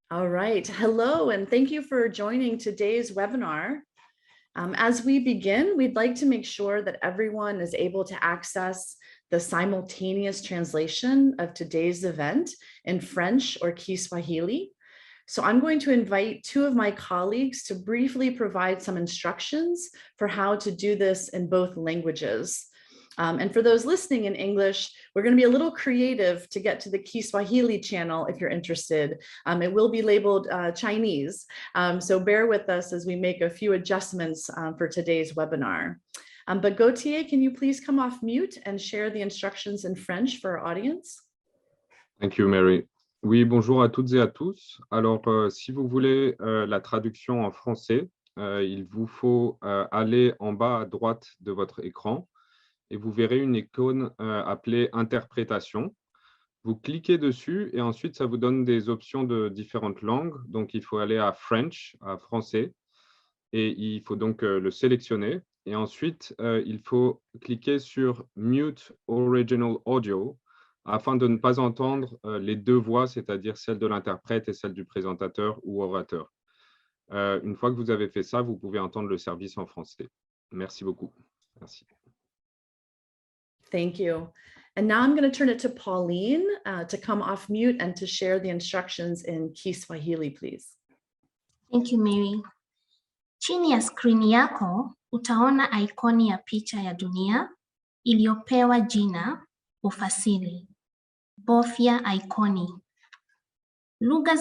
All right. Hello, and thank you for joining today's webinar. As we begin, we'd like to make sure that everyone is able to access the simultaneous translation of today's event in French or Kiswahili. So I'm going to invite two of my colleagues to briefly provide some instructions for how to do this in both languages. And for those listening in English, we're going to be a little creative to get to the Kiswahili channel if you're interested. It will be labeled Chinese, so bear with us as we make a few adjustments for today's webinar. But Gauthier, can you please come off mute and share the instructions in French for our audience? Thank you, Mary. Oui, bonjour à toutes et à tous. Alors, si vous voulez la traduction en français, il vous faut aller en bas à droite de votre écran. Et vous verrez une icône appelée Interprétation. Vous cliquez dessus et ensuite, ça vous donne des options de différentes langues. Donc, il faut aller à French, à français, et il faut donc le sélectionner. Et ensuite, il faut cliquer sur Mute Original Audio afin de ne pas entendre les deux voix, c'est-à-dire celle de l'interprète et celle du présentateur ou orateur. Une fois que vous avez fait ça, vous pouvez entendre le service en français. Merci beaucoup. Merci. Thank you. And now I'm going to turn it to Pauline to come off mute and to share the instructions in Kiswahili, please. Thank you, Mary. Chini ya skrini yako utaona ikoni ya picha ya dunia iliyopewa jina ufasiri. Bofya ikoni. Lugha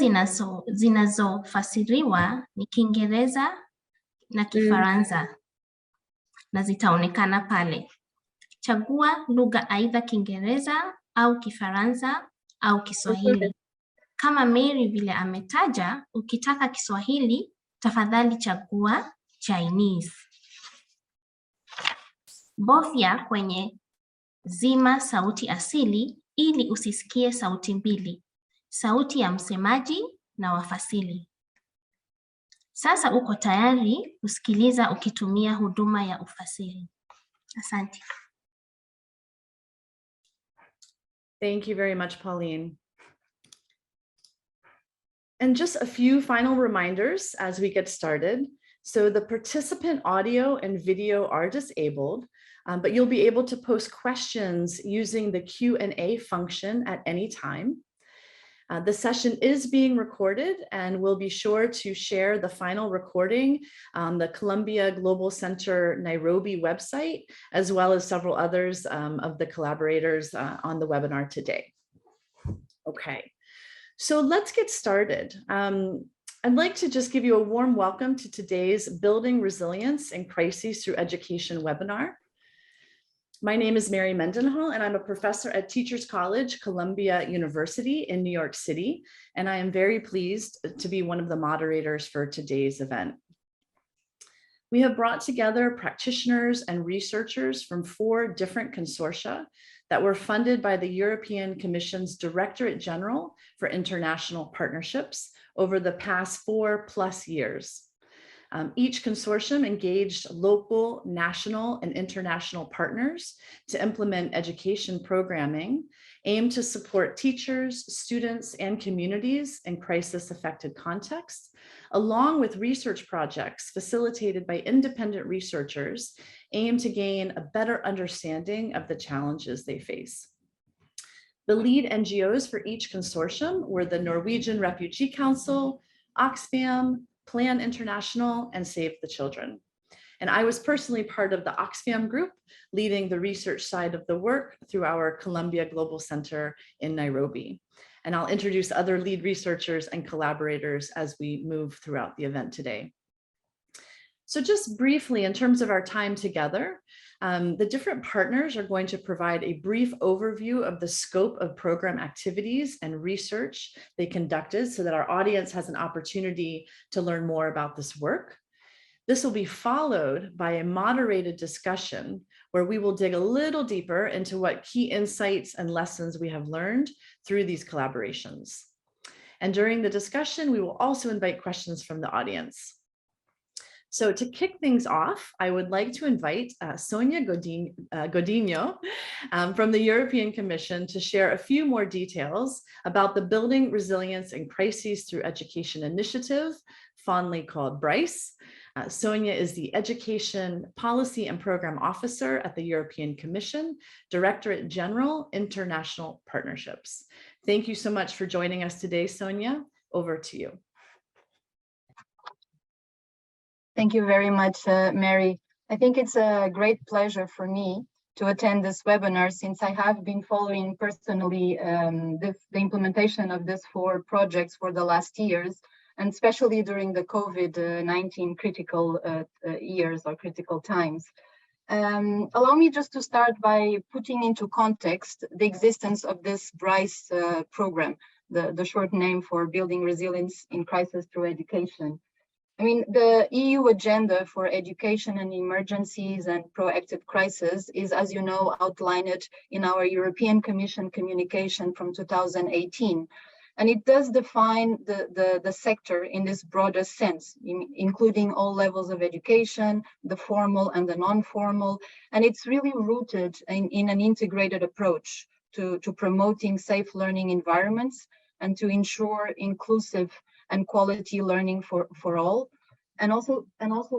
zinazofasiriwa ni Kiingereza na Kifaransa na zitaonekana pale. Chagua lugha aidha Kiingereza au Kifaransa au Kiswahili. Kama Mary vile ametaja, ukitaka Kiswahili, tafadhali chagua Chinese. Bofya kwenye zima sauti asili ili usisikie sauti mbili, sauti ya msemaji na wafasili. Sasa uko tayari kusikiliza ukitumia huduma ya ufasiri. Asante. Thank you very much, Pauline. And just a few final reminders as we get started. So the participant audio and video are disabled, but you'll be able to post questions using the Q&A function at any time. The session is being recorded, and we'll be sure to share the final recording on the Columbia Global Center Nairobi website, as well as several others of the collaborators on the webinar today. Okay, so let's get started. I'd like to just give you a warm welcome to today's Building Resilience in Crises Through Education webinar. My name is Mary Mendenhall, and I'm a professor at Teachers College, Columbia University in New York City, and I am very pleased to be one of the moderators for today's event. We have brought together practitioners and researchers from 4 different consortia that were funded by the European Commission's Directorate General for International Partnerships over the past 4+ years. Each consortium engaged local, national, and international partners to implement education programming aimed to support teachers, students, and communities in crisis-affected contexts, along with research projects facilitated by independent researchers aimed to gain a better understanding of the challenges they face. The lead NGOs for each consortium were the Norwegian Refugee Council, Oxfam, Plan International, and Save the Children. And I was personally part of the Oxfam group, leading the research side of the work through our Columbia Global Center in Nairobi. And I'll introduce other lead researchers and collaborators as we move throughout the event today. So just briefly, in terms of our time together, the different partners are going to provide a brief overview of the scope of program activities and research they conducted so that our audience has an opportunity to learn more about this work. This will be followed by a moderated discussion where we will dig a little deeper into what key insights and lessons we have learned through these collaborations. And during the discussion, we will also invite questions from the audience. So to kick things off, I would like to invite Sonia Godinho from the European Commission to share a few more details about the Building Resilience in Crises Through Education initiative, fondly called B.R.I.C.E. Sonia is the Education Policy and Program Officer at the European Commission, Directorate General, International Partnerships. Thank you so much for joining us today, Sonia. Over to you. Thank you very much, Mary. I think it's a great pleasure for me to attend this webinar since I have been following personally the implementation of these 4 projects for the last years, and especially during the COVID-19 critical years or critical times. Allow me just to start by putting into context the existence of this B.R.I.C.E program, the short name for Building Resilience in Crisis Through Education. I mean, the EU agenda for education and emergencies and proactive crisis is, as you know, outlined in our European Commission communication from 2018. And it does define the sector in this broader sense, including all levels of education, the formal and the non-formal. And it's really rooted in an integrated approach to promoting safe learning environments and to ensure inclusive and quality learning for all. And also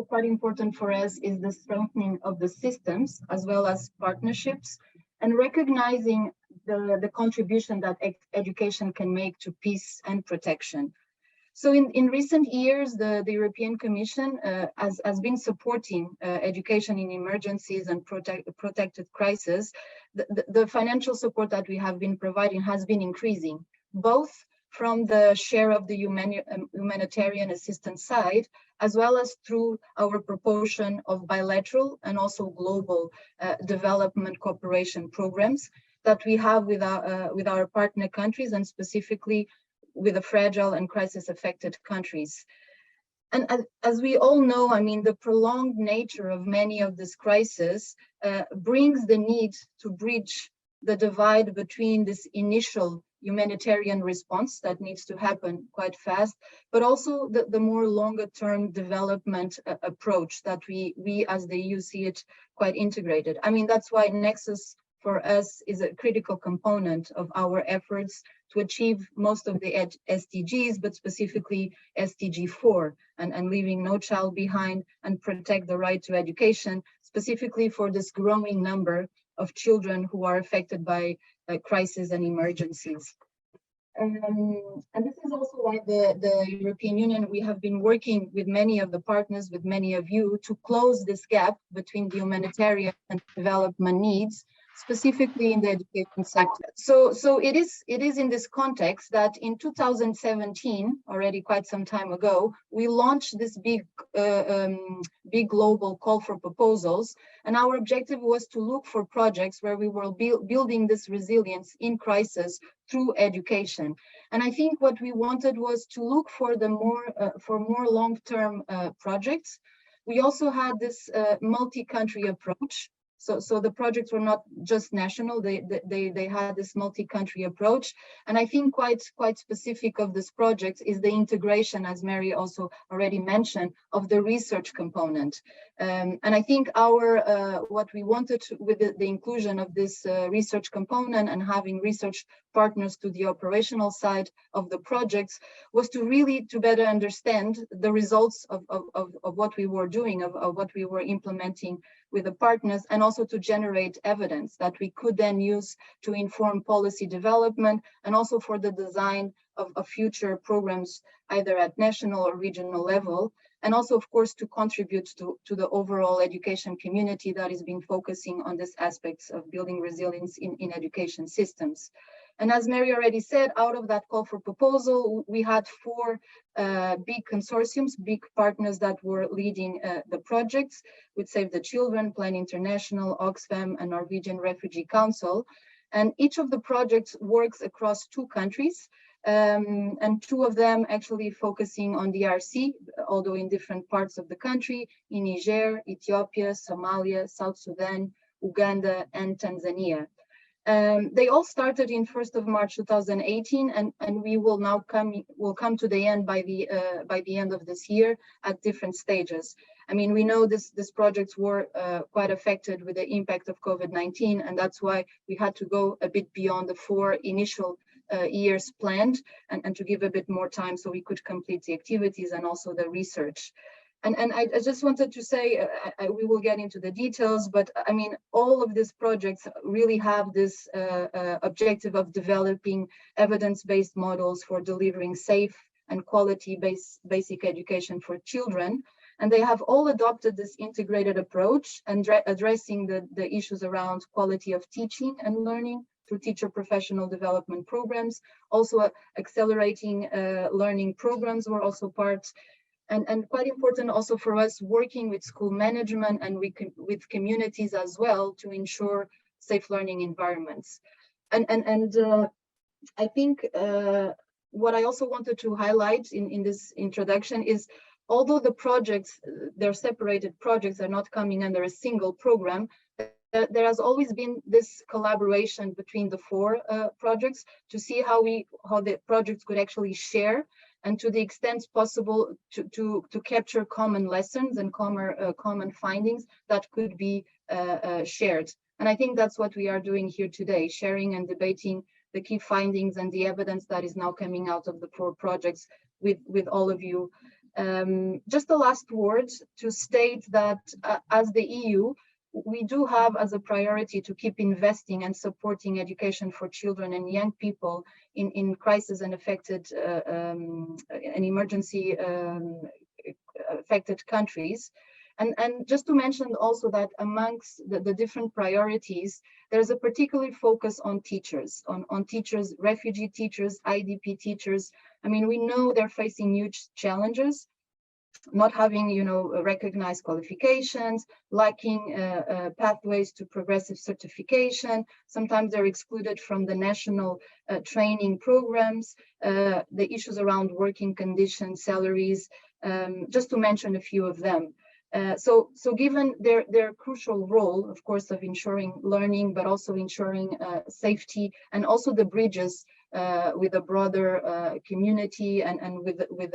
quite important for us is the strengthening of the systems as well as partnerships and recognizing the contribution that education can make to peace and protection. So in recent years, the European Commission has been supporting education in emergencies and protected crises. The financial support that we have been providing has been increasing, both from the share of the humanitarian assistance side, as well as through our proportion of bilateral and also global development cooperation programs that we have with our partner countries and specifically with the fragile and crisis-affected countries. And as we all know, I mean, the prolonged nature of many of these crises brings the need to bridge the divide between this initial humanitarian response that needs to happen quite fast, but also the more longer term development approach that we as the EU see it quite integrated. I mean, that's why Nexus for us is a critical component of our efforts to achieve most of the SDGs, but specifically SDG 4 and leaving no child behind and protect the right to education, specifically for this growing number of children who are affected by crises and emergencies. And this is also why the European Union, we have been working with many of the partners, with many of you, to close this gap between the humanitarian and development needs, specifically in the education sector. So it is in this context that in 2017, already quite some time ago, we launched this big global call for proposals. And our objective was to look for projects where we were building this resilience in crisis through education. And I think what we wanted was to look for the more long-term projects. We also had this multi-country approach. So the projects were not just national, they had this multi-country approach. And I think quite specific of this project is the integration, as Mary also already mentioned, of the research component. And I think what we wanted with the inclusion of this research component and having research partners to the operational side of the projects was to better understand the results of what we were doing, of what we were implementing with the partners, and also to generate evidence that we could then use to inform policy development and also for the design of future programs, either at national or regional level, and also, of course, to contribute to the overall education community that has been focusing on these aspects of building resilience in education systems. And as Mary already said, out of that call for proposal, we had 4 big consortiums, big partners that were leading the projects with Save the Children, Plan International, Oxfam, and Norwegian Refugee Council. And each of the projects works across 2 countries, and 2 of them actually focusing on the B.R.I.C.E, although in different parts of the country, in Niger, Ethiopia, Somalia, South Sudan, Uganda, and Tanzania. They all started in 1st of March 2018, and we will now come to the end by the end of this year at different stages. I mean, we know these projects were quite affected with the impact of COVID-19, and that's why we had to go a bit beyond the 4 initial years planned, and to give a bit more time so we could complete the activities and also the research. And I just wanted to say, we will get into the details, but I mean, all of these projects really have this objective of developing evidence-based models for delivering safe and quality-based basic education for children. And they have all adopted this integrated approach and addressing the issues around quality of teaching and learning through teacher professional development programs. Also accelerating learning programs were also part. And quite important also for us, working with school management and with communities as well to ensure safe learning environments. And I think what I also wanted to highlight in this introduction is, although the projects, they're separated projects, are not coming under a single program, there has always been this collaboration between the 4 projects to see how the projects could actually share, and to the extent possible to capture common lessons and common findings that could be shared. And I think that's what we are doing here today, sharing and debating the key findings and the evidence that is now coming out of the 4 projects with all of you. Just the last word to state that as the EU, we do have as a priority to keep investing and supporting education for children and young people in crisis and affected and emergency affected countries. And just to mention also that amongst the different priorities, there's a particular focus on teachers, on teachers, refugee teachers, IDP teachers. I mean, we know they're facing huge challenges, not having, recognized qualifications, lacking pathways to progressive certification. Sometimes they're excluded from the national training programs, the issues around working conditions, salaries, just to mention a few of them. So given their crucial role, of course, of ensuring learning, but also ensuring safety, and also the bridges with a broader community and with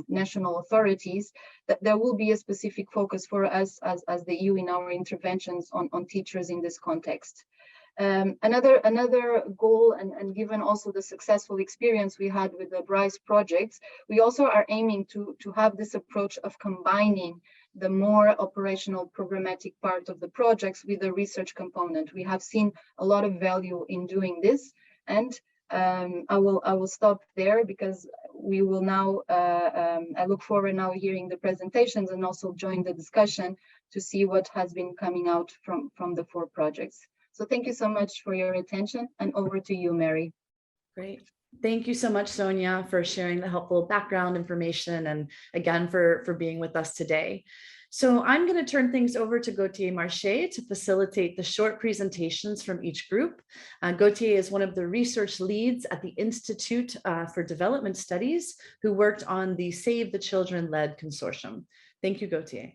national authorities, that there will be a specific focus for us as the EU in our interventions on teachers in this context. Another goal, and given also the successful experience we had with the B.R.I.C.E projects, we also are aiming to have this approach of combining the more operational programmatic part of the projects with the research component. We have seen a lot of value in doing this, and I will stop there because we will now, I look forward now hearing the presentations and also join the discussion to see what has been coming out from the 4 projects. So thank you so much for your attention, and over to you, Mary. Great. Thank you so much, Sonia, for sharing the helpful background information, and again, for being with us today. So I'm going to turn things over to Gauthier Marché to facilitate the short presentations from each group. Gauthier is one of the research leads at the Institute for Development Studies, who worked on the Save the Children-led consortium. Thank you, Gauthier.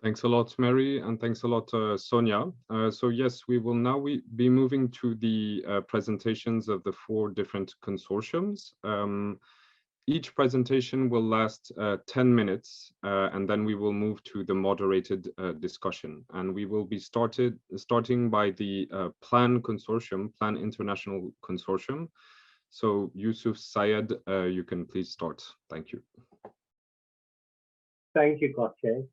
Thanks a lot, Mary, and thanks a lot, Sonia. So yes, we will now be moving to the presentations of the 4 different consortiums. Each presentation will last 10 minutes, and then we will move to the moderated discussion. And we will be starting by the Plan Consortium, Plan International Consortium. So Yusuf Sayed, you can please start. Thank you. Thank you, Gauthier.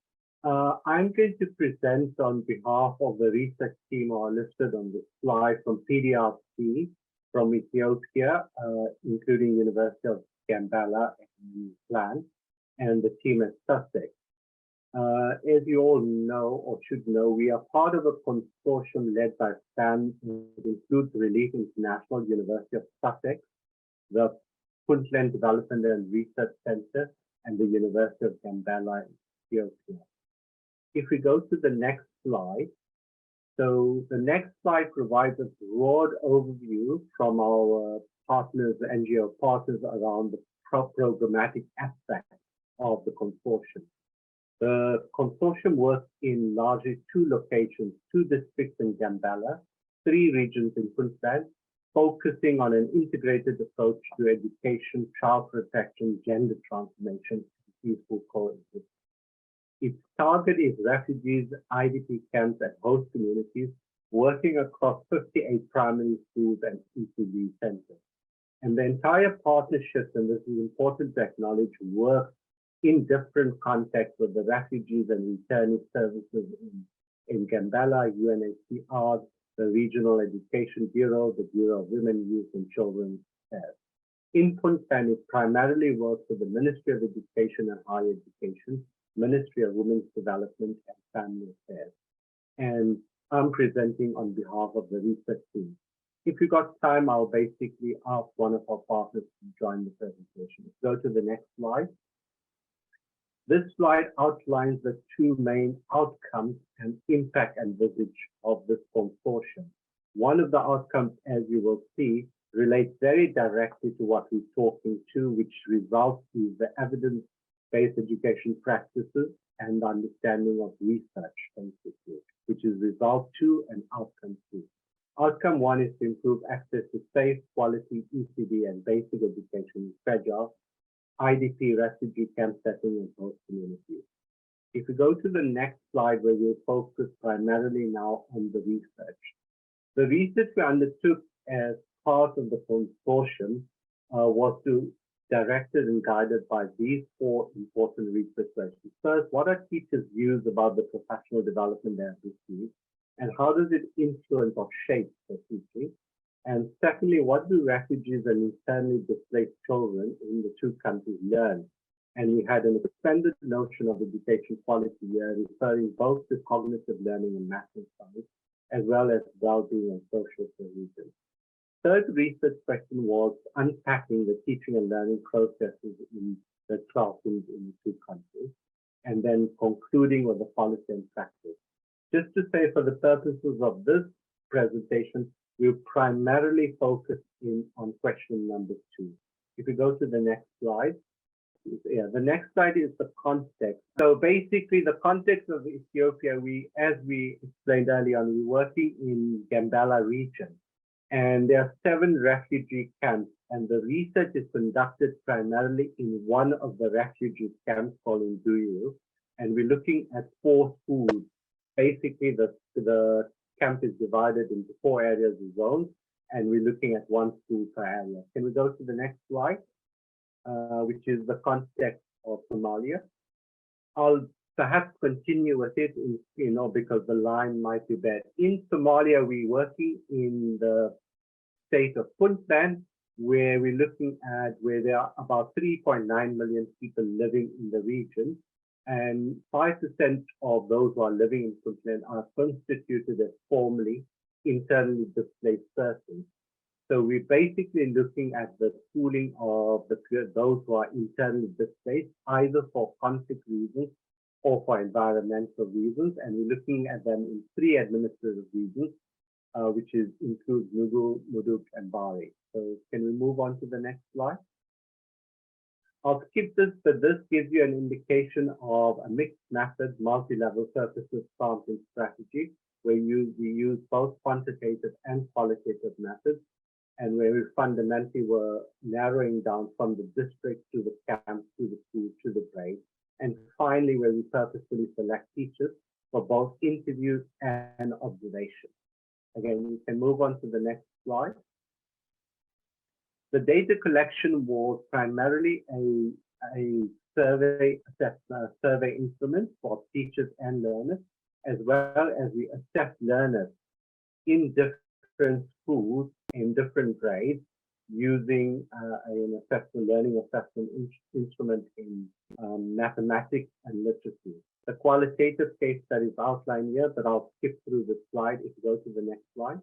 I'm going to present on behalf of the research team who are listed on the slide from B.R.I.C.E, from Ethiopia, including University of Gambela and Plan, and the team at Sussex. As you all know or should know, we are part of a consortium led by STAN. It includes Relief International, University of Sussex, the Puntland Development and Research Center, and the University of Gambela in Ethiopia. If we go to the next slide, so the next slide provides a broad overview from our partners, the NGO partners, around the programmatic aspect of the consortium. The consortium works in largely 2 locations, 2 districts in Gambela, 3 regions in Puntland, focusing on an integrated approach to education, child protection, gender transformation, and peaceful coexistence. Its target is refugees, IDP camps, and host communities working across 58 primary schools and ECD centers. And the entire partnership, and this is important to acknowledge, works in different contexts with the refugees and returning services in Gambela, UNHCR, the Regional Education Bureau, the Bureau of Women, Youth and Children's Affairs. In Puntland, it primarily works with the Ministry of Education and Higher Education, Ministry of Women's Development and Family Affairs. And I'm presenting on behalf of the research team. If you got time, I'll basically ask one of our partners to join the presentation. Go to the next slide. This slide outlines the two main outcomes and impact envisaged of this consortium. One of the outcomes, as you will see, relates very directly to what we're talking to, which results in the evidence-based education practices and understanding of research, basically, which is result 2 and outcome 2. Outcome 1 is to improve access to safe, quality ECD and basic education in fragile IDP refugee camp setting and host communities. If we go to the next slide, where we'll focus primarily now on the research. The research we undertook as part of the consortium was directed and guided by these 4 important research questions. First, what are teachers' views about the professional development they have received, and how does it influence or shape their teaching? And secondly, what do refugees and internally displaced children in the 2 countries learn? And we had an expanded notion of education quality here, referring both to cognitive learning and math and science, as well as well-being and social cohesion. Third research question was unpacking the teaching and learning processes in the classrooms in the 2 countries, and then concluding with the policy and practice. Just to say, for the purposes of this presentation, we'll primarily focus in on question number 2. If we go to the next slide. Yeah, the next slide is the context. So basically, the context of Ethiopia, as we explained earlier on, we're working in Gambela region, and there are 7 refugee camps, and the research is conducted primarily in one of the refugee camps called Nduyu, and we're looking at 4 schools. Basically, the camp is divided into 4 areas of zones, and we're looking at 1 school per area. Can we go to the next slide, which is the context of Somalia? I'll perhaps continue with it, because the line might be bad. In Somalia, we're working in the state of Puntland, where we're looking at where there are about 3.9 million people living in the region. And 5% of those who are living in Puntland are constituted as formerly internally displaced persons. So we're basically looking at the schooling of those who are internally displaced, either for conflict reasons or for environmental reasons. And we're looking at them in 3 administrative regions, which includes Nugu, Mudug, and Bari. So can we move on to the next slide? I'll skip this, but this gives you an indication of a mixed method, multi-level surfaces sampling strategy, where we use both quantitative and qualitative methods, and where we fundamentally were narrowing down from the district to the camp, to the school, to the grade. And finally, where we purposefully select teachers for both interviews and observation. Again, we can move on to the next slide. The data collection was primarily a survey instrument for teachers and learners, as well as we assess learners in different schools in different grades using an learning assessment instrument in mathematics and literacy. The qualitative case study is outlined here, but I'll skip through the slide if you go to the next slide.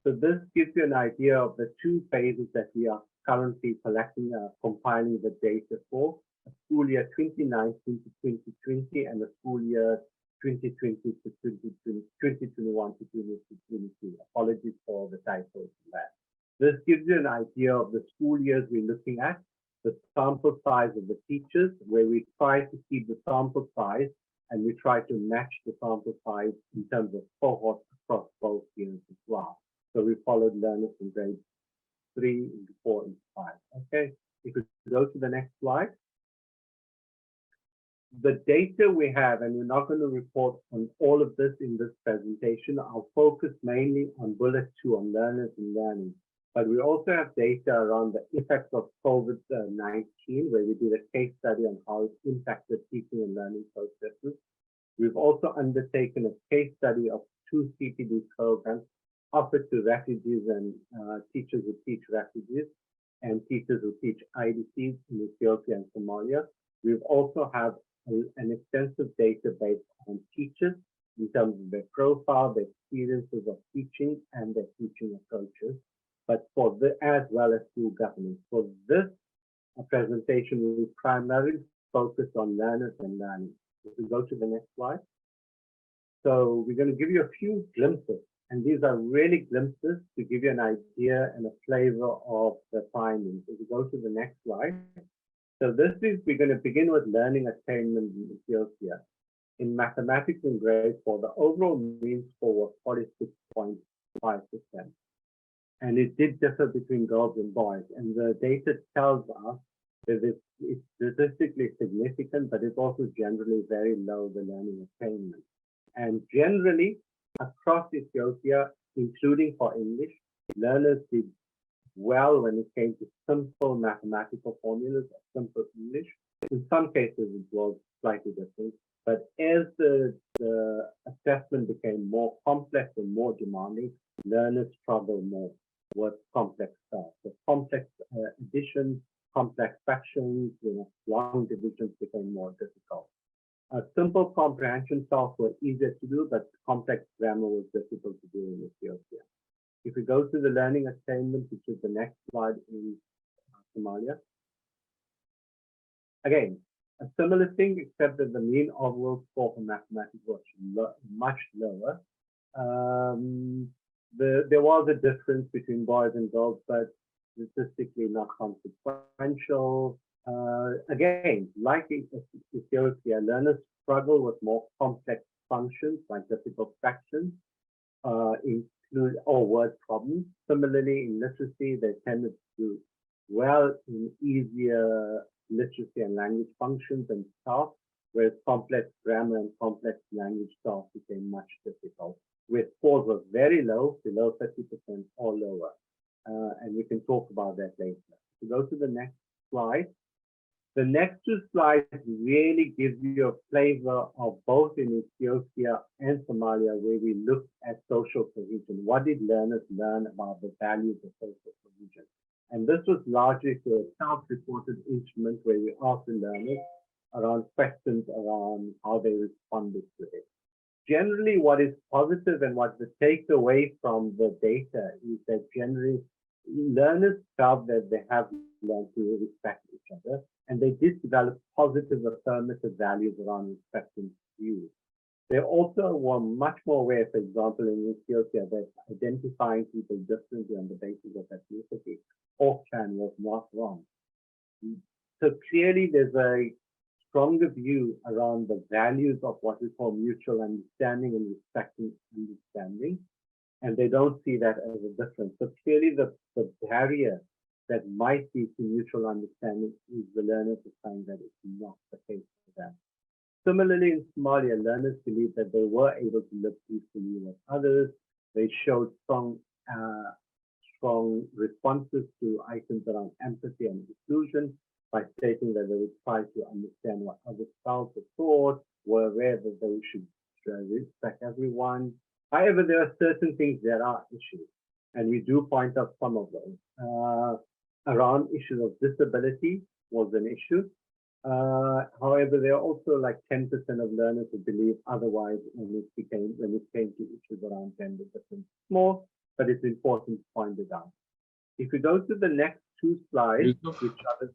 So this gives you an idea of the 2 phases that we are currently collecting, compiling the data for: a school year 2019 to 2020 and a school year 2020 to 2021 to 2022. Apologies for the typos in that. This gives you an idea of the school years we're looking at, the sample size of the teachers, where we try to keep the sample size and we try to match the sample size in terms of cohorts across both years as well. So we followed learners in grades 3, 4, and 5. Okay, if we go to the next slide. the data we have, and we're not going to report on all of this in this presentation, I'll focus mainly on bullet 2 on learners and learning. But we also have data around the effects of COVID-19, where we did a case study on how it impacted teaching and learning processes. We've also undertaken a case study of 2 CPD programs offered to refugees and teachers who teach refugees and teachers who teach IDCs in Ethiopia and Somalia. We've also have an extensive database on teachers in terms of their profile, their experiences of teaching, and their teaching approaches, but for as well as through governance. For this presentation, we primarily focus on learners and learning. If we go to the next slide. So we're going to give you a few glimpses, and these are really glimpses to give you an idea and a flavor of the findings. If we go to the next slide. So this is, we're going to begin with learning attainment in Ethiopia. In mathematics in grade 4, the overall mean score was 46.5%. And it did differ between girls and boys. And the data tells us that it's statistically significant, but it's also generally very low, the learning attainment. And generally, across Ethiopia, including for English, learners did well when it came to simple mathematical formulas or simple English. In some cases, it was slightly different. But as the assessment became more complex and more demanding, learners struggled more with complex stuff. So complex additions, complex fractions, long divisions became more difficult. Simple comprehension tasks were easier to do, but complex grammar was difficult to do in Ethiopia. If we go to the learning attainment, which is the next slide in Somalia. Again, a similar thing, except that the mean overall score for mathematics was much lower. There was a difference between boys and girls, but statistically not consequential. Again, like in Ethiopia, learners struggle with more complex functions like difficult fractions, or word problems. Similarly, in literacy, they tended to do well in easier literacy and language functions and tasks, whereas complex grammar and complex language tasks became much difficult, where scores were very low, below 30% or lower. And we can talk about that later. So go to the next slide. The next 2 slides really give you a flavor of both in Ethiopia and Somalia, where we looked at social cohesion. What did learners learn about the values of social cohesion? And this was largely through a self-reported instrument where we asked the learners around questions around how they responded to it. Generally, what is positive and what the takeaway from the data is that generally learners felt that they have learned to respect each other, and they did develop positive affirmative values around respecting views. They also were much more aware, for example, in Ethiopia, that identifying people differently on the basis of ethnicity or clan was not wrong. So clearly there's a stronger view around the values of what we call mutual understanding and respecting understanding, and they don't see that as a difference. So clearly the barrier that might be to mutual understanding is the learners are saying that it's not the case for them. Similarly, in Somalia, learners believed that they were able to live peacefully with others. They showed strong responses to items around empathy and inclusion by stating that they would try to understand what others felt or thought, were aware that they should respect everyone. However, there are certain things that are issues, and we do point out some of those. Around issues of disability was an issue. However, there are also like 10% of learners who believe otherwise when it came to issues around gender difference. Small, but it's important to point it out. If we go to the next 2 slides, which are the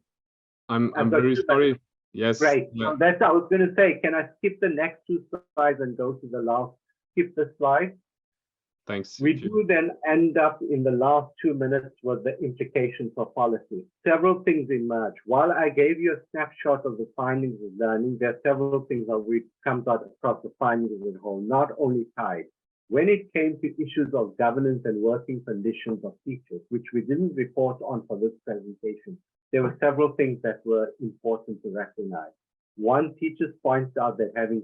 I'm very sorry. Yes. Right. Yeah. So that's I was going to say. Can I skip the next 2 slides and go to the last? Skip the slide. Thanks. We do then end up in the last 2 minutes with the implications of policy. Several things emerge. While I gave you a snapshot of the findings of learning, there are several things that we come out across the findings as a whole, not only tied. When it came to issues of governance and working conditions of teachers, which we didn't report on for this presentation, there were several things that were important to recognize. One, teachers point out that having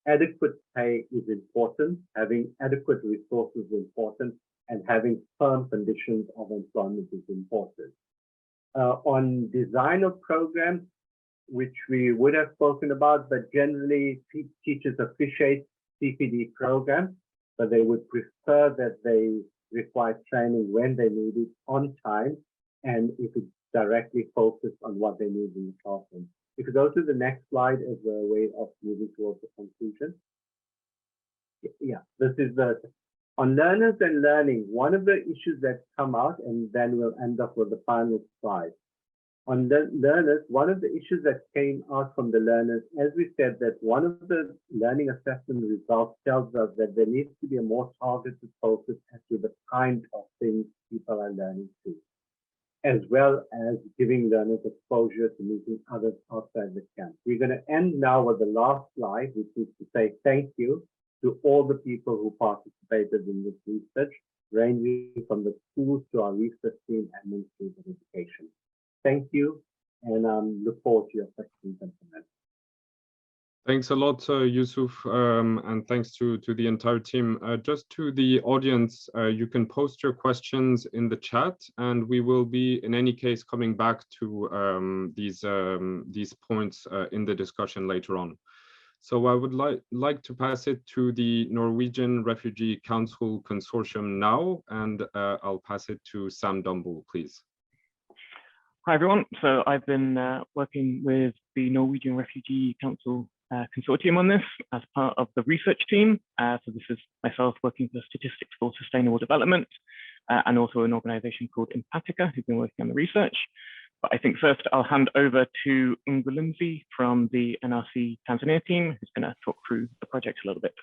adequate pay is important, having adequate resources is important, and having firm conditions of employment is important. On design of programs, which we would have spoken about, but generally teachers appreciate CPD programs, but they would prefer that they require training when they need it on time, and if it's directly focused on what they need in the classroom. If you go to the next slide as a way of moving towards the conclusion. Yeah, this is on learners and learning, one of the issues that come out, and then we'll end up with the final slide. On the learners, one of the issues that came out from the learners, as we said, that one of the learning assessment results tells us that there needs to be a more targeted focus as to the kind of things people are learning to, as well as giving learners exposure to meeting others outside the camp. We're going to end now with the last slide, which is to say thank you to all the people who participated in this research, ranging from the schools to our research team and Ministry of Education. Thank you, and look forward to your questions and comments. Thanks a lot, Yusuf, and thanks to the entire team. Just to the audience, you can post your questions in the chat, and we will be, in any case, coming back to these points in the discussion later on. So I would like to pass it to the Norwegian Refugee Council Consortium now, and I'll pass it to Sam Dumble, please. Hi, everyone. So I've been working with the Norwegian Refugee Council Consortium on this as part of the research team. So this is myself working for Statistics for Sustainable Development and also an organization called Empatica, who've been working on the research. But I think first I'll hand over to Ungulinzi from the NRC Tanzania team, who's going to talk through the project a little bit.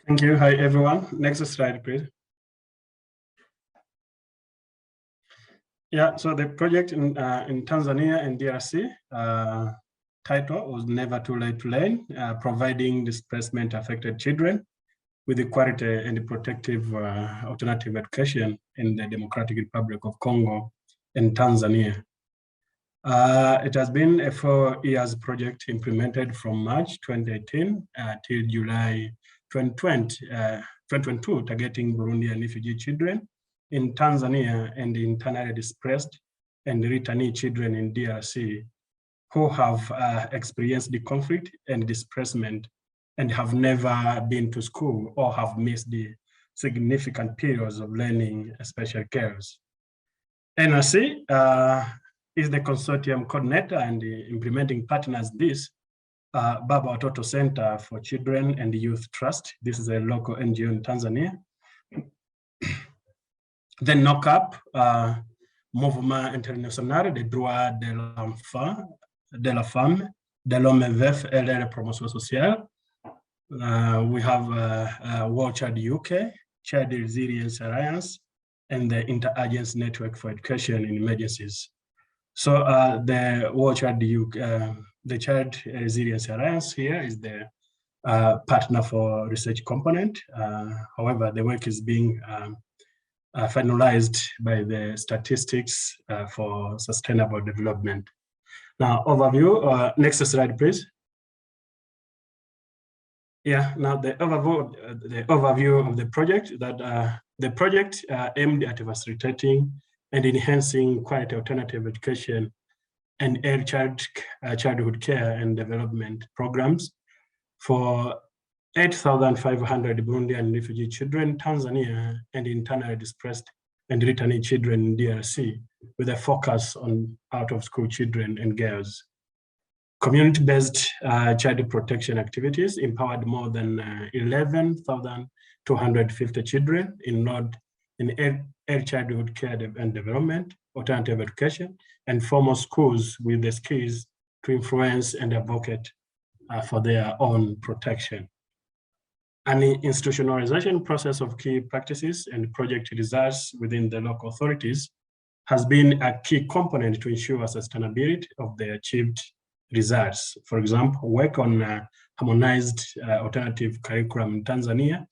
Thank you. Hi, everyone. Next slide, please. Yeah, so the project in Tanzania and DRC title was Never Too Late to Learn, providing displacement affected children with the quality and protective alternative education in the Democratic Republic of Congo and Tanzania. It has been a 4 years project implemented from March 2018 till July 2022, targeting Burundian refugee children in Tanzania and internally displaced and returnee children in DRC who have experienced the conflict and displacement and have never been to school or have missed the significant periods of learning special cares. NRC is the consortium coordinator and the implementing partners. This Baba Watoto Center for Children and Youth Trust. This is a local NGO in Tanzania. The NOCAP, Mouvement International des Droits de l'Enfant, de la Femme, de l'Homme Veuf et de la Promotion Sociale. We have World Child UK, Child Resilience Alliance, and the Interagency Network for Education in Emergencies. So the World Child UK, the Child Resilience Alliance here is the partner for research component. However, the work is being finalized by the Statistics for Sustainable Development. Now, overview, next slide, please. Yeah, now the overview of the project, that the project aimed at facilitating and enhancing quality alternative education and early childhood care and development programs for 8,500 Burundian refugee children in Tanzania and internally displaced and returnee children in DRC, with a focus on out-of-school children and girls. Community-based child protection activities empowered more than 11,250 children enrolled in early childhood care and development, alternative education, and formal schools with the skills to influence and advocate for their own protection. An institutionalization process of key practices and project results within the local authorities has been a key component to ensure sustainability of the achieved results. For example, work on harmonized alternative curriculum in Tanzania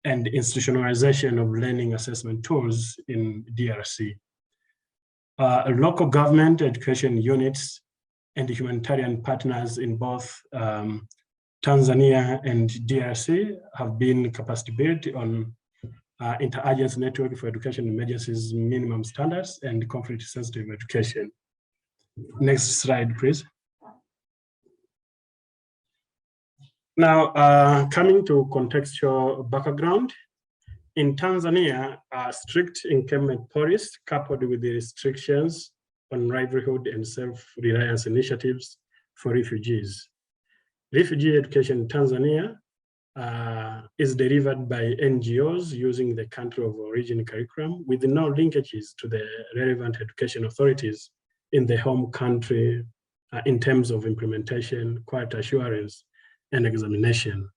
and institutionalization of learning assessment tools in DRC. Local government education units and humanitarian partners in both Tanzania and DRC have been capacity built on interagency network for education emergencies minimum standards and conflict sensitive education. Next slide, please. Now, coming to contextual background, in Tanzania, strict encampment policy coupled with the restrictions on livelihood and self-reliance initiatives for refugees. Refugee education in Tanzania is delivered by NGOs using the country of origin curriculum with no linkages to the relevant education authorities in the home country in terms of implementation, quality assurance, and examination.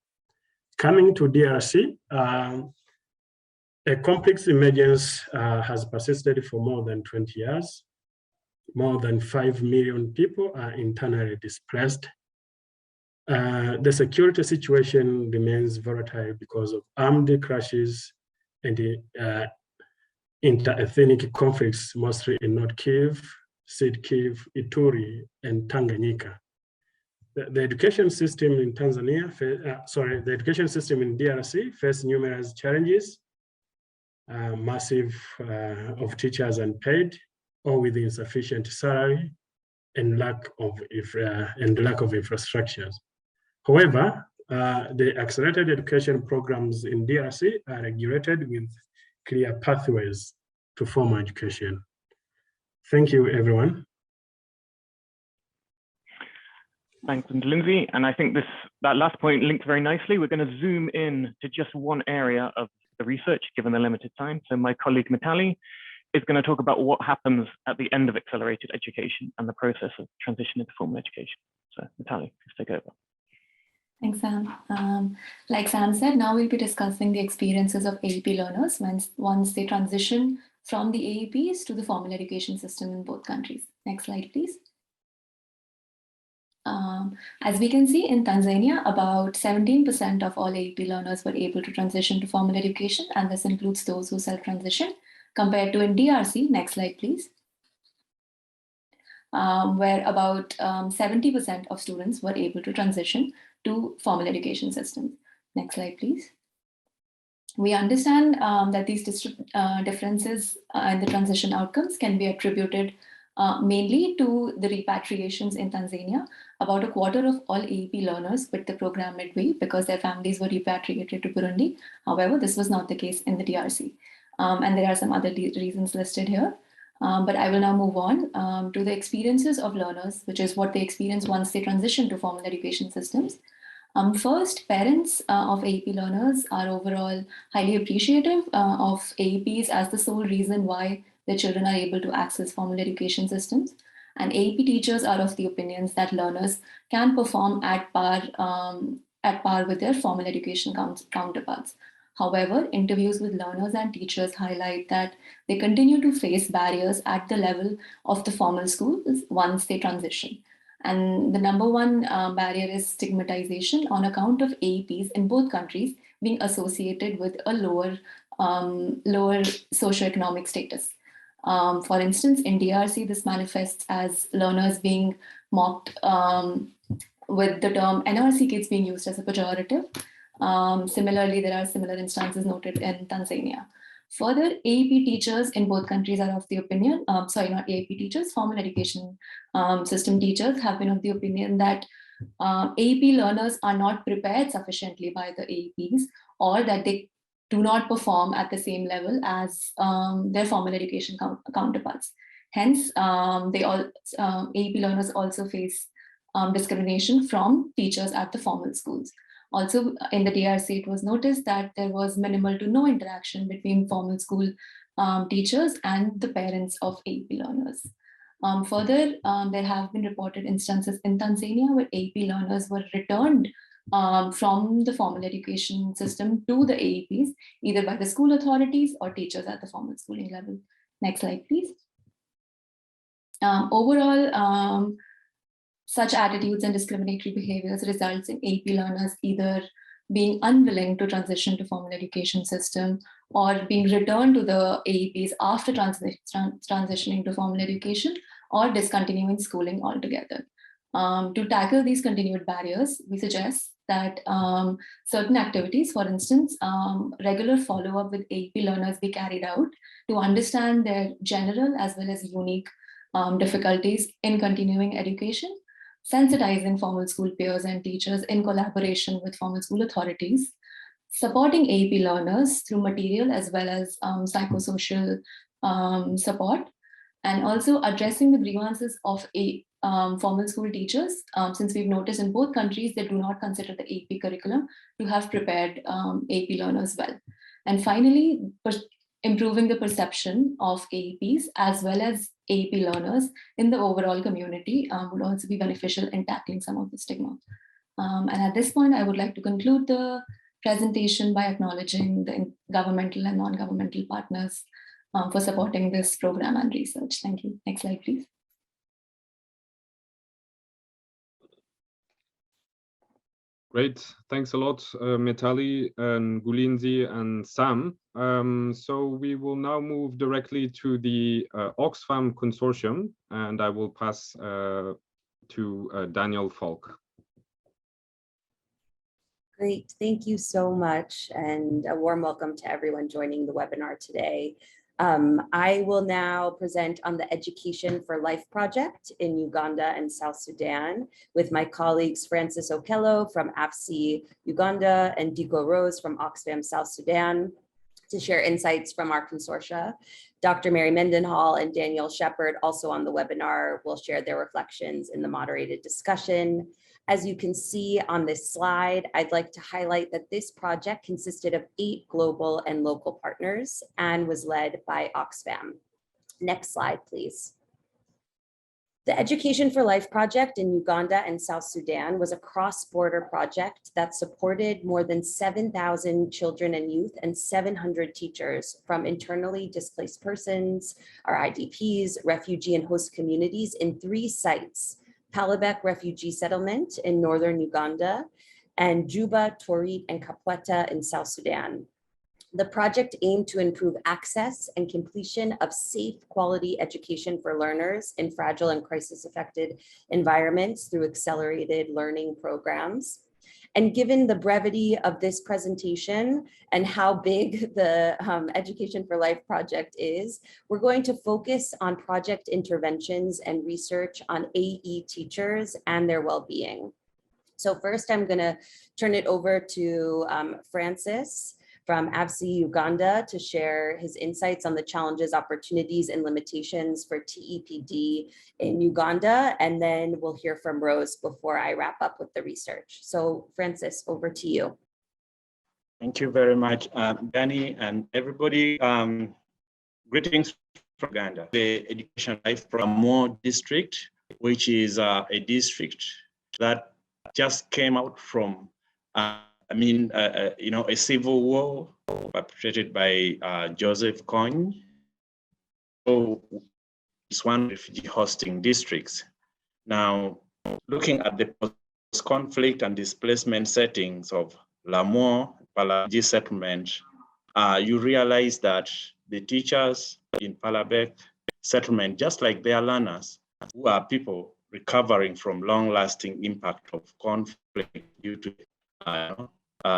Coming to DRC, a complex emergence has persisted for more than 20 years. More than 5 million people are internally displaced. The security situation remains volatile because of armed clashes and inter-ethnic conflicts, mostly in North Kivu, Sud Kivu, Ituri, and Tanganyika. The education system in Tanzania, the education system in DRC faces numerous challenges, massive of teachers unpaid or with insufficient salary and lack of infrastructures. However, the accelerated education programs in DRC are regulated with clear pathways to formal education. Thank you, everyone. Thanks, Lindsay. And I think that last point linked very nicely. We're going to zoom in to just one area of the research, given the limited time. So my colleague Mitali is going to talk about what happens at the end of accelerated education and the process of transition into formal education. So Mitali, please take over. Thanks, Sam. Like Sam said, now we'll be discussing the experiences of AEP learners once they transition from the AEPs to the formal education system in both countries. Next slide, please. As we can see in Tanzania, about 17% of all AEP learners were able to transition to formal education, and this includes those who self-transition, compared to in DRC, next slide please, where about 70% of students were able to transition to formal education systems. Next slide please. We understand that these differences in the transition outcomes can be attributed mainly to the repatriations in Tanzania. About a quarter of all AEP learners quit the program midway because their families were repatriated to Burundi. However, this was not the case in the DRC. And there are some other reasons listed here. But I will now move on to the experiences of learners, which is what they experience once they transition to formal education systems. First, parents of AEP learners are overall highly appreciative of AEPs as the sole reason why their children are able to access formal education systems. And AEP teachers are of the opinions that learners can perform at par with their formal education counterparts. However, interviews with learners and teachers highlight that they continue to face barriers at the level of the formal schools once they transition. And the number one barrier is stigmatization on account of AEPs in both countries being associated with a lower socioeconomic status. For instance, in DRC, this manifests as learners being mocked with the term NRC kids being used as a pejorative. Similarly, there are similar instances noted in Tanzania. Further, AEP teachers in both countries are of the opinion, not AEP teachers, formal education system teachers have been of the opinion that AEP learners are not prepared sufficiently by the AEPs, or that they do not perform at the same level as their formal education counterparts. Hence, AEP learners also face discrimination from teachers at the formal schools. Also, in the DRC, it was noticed that there was minimal to no interaction between formal school teachers and the parents of AEP learners. Further, there have been reported instances in Tanzania where AEP learners were returned from the formal education system to the AEPs, either by the school authorities or teachers at the formal schooling level. Next slide, please. Overall, such attitudes and discriminatory behaviors results in AEP learners either being unwilling to transition to formal education system or being returned to the AEPs after transitioning to formal education or discontinuing schooling altogether. To tackle these continued barriers, we suggest that certain activities, for instance, regular follow-up with AEP learners be carried out to understand their general as well as unique difficulties in continuing education, sensitizing formal school peers and teachers in collaboration with formal school authorities, supporting AEP learners through material as well as psychosocial support, and also addressing the grievances of formal school teachers, since we've noticed in both countries they do not consider the AEP curriculum to have prepared AEP learners well. And finally, improving the perception of AEPs as well as AEP learners in the overall community would also be beneficial in tackling some of the stigma. And at this point, I would like to conclude the presentation by acknowledging the governmental and non-governmental partners for supporting this program and research. Thank you. Next slide, please. Great, thanks a lot, Metali and Gulinzi and Sam. So we will now move directly to the Oxfam Consortium, and I will pass to Daniel Falk. Great, thank you so much, and a warm welcome to everyone joining the webinar today. I will now present on the Education for Life project in Uganda and South Sudan with my colleagues Francis Okello from B.R.I.C.E Uganda and Diko Rose from Oxfam South Sudan to share insights from our consortia. Dr. Mary Mendenhall and Daniel Shepard, also on the webinar, will share their reflections in the moderated discussion. As you can see on this slide, I'd like to highlight that this project consisted of 8 global and local partners and was led by Oxfam. Next slide, please. The Education for Life project in Uganda and South Sudan was a cross-border project that supported more than 7,000 children and youth and 700 teachers from internally displaced persons, or IDPs, refugee and host communities in 3 sites: Palabek Refugee Settlement in northern Uganda, and Juba, Torit, and Kapweta in South Sudan. The project aimed to improve access and completion of safe, quality education for learners in fragile and crisis-affected environments through accelerated learning programs. And given the brevity of this presentation and how big the Education for Life project is, we're going to focus on project interventions and research on AE teachers and their well-being. So first, I'm going to turn it over to Francis from B.R.I.C.E Uganda to share his insights on the challenges, opportunities, and limitations for TEPD in Uganda, and then we'll hear from Rose before I wrap up with the research. So Francis, over to you. Thank you very much, Danny, and everybody. Greetings from Uganda. The Education Life Program district, which is a district that just came out from a civil war perpetrated by Joseph Kony. So it's one of the refugee hosting districts. Now, looking at the post-conflict and displacement settings of Lamour, Palabek settlement, you realize that the teachers in Palabek settlement, just like their learners, who are people recovering from long-lasting impact of conflict due to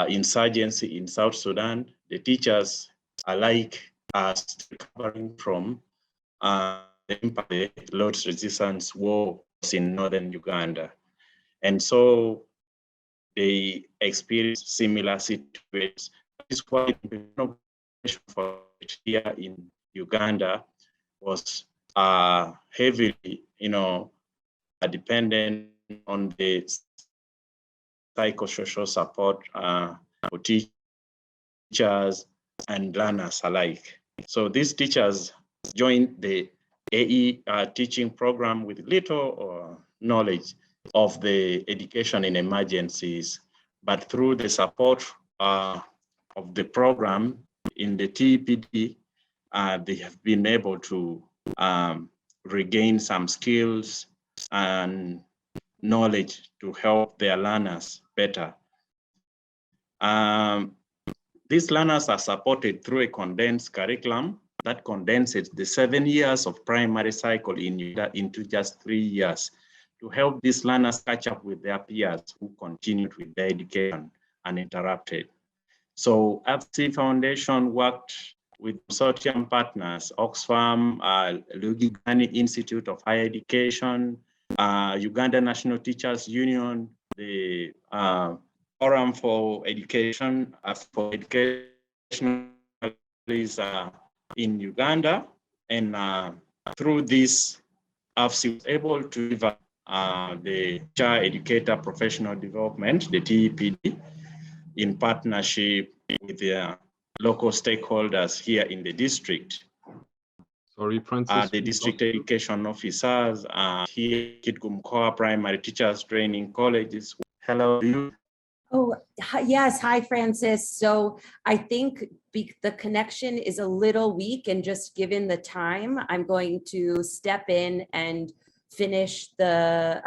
insurgency in South Sudan, the teachers alike are recovering from the impact of the Lord's Resistance War in northern Uganda. And so they experience similar situations. This is why the for here in Uganda was heavily, dependent on the psychosocial support for teachers and learners alike. So these teachers joined the AE teaching program with little knowledge of the education in emergencies, but through the support of the program in the TEPD, they have been able to regain some skills and knowledge to help their learners better. These learners are supported through a condensed curriculum that condenses the 7 years of primary cycle into just 3 years to help these learners catch up with their peers who continued with their education uninterrupted. So B.R.I.C.E Foundation worked with consortium partners, Oxfam, Uganda Institute of Higher Education, Uganda National Teachers Union, the Forum for Education for Educational in Uganda, and through this, B.R.I.C.E was able to deliver the Teacher Educator Professional Development, the TEPD, in partnership with the local stakeholders here in the district. Sorry, Francis. The district education officers here at Kitgum Primary Teachers Training Colleges. Hello. Oh, yes. Hi, Francis. So I think the connection is a little weak, and just given the time, I'm going to step in and finish the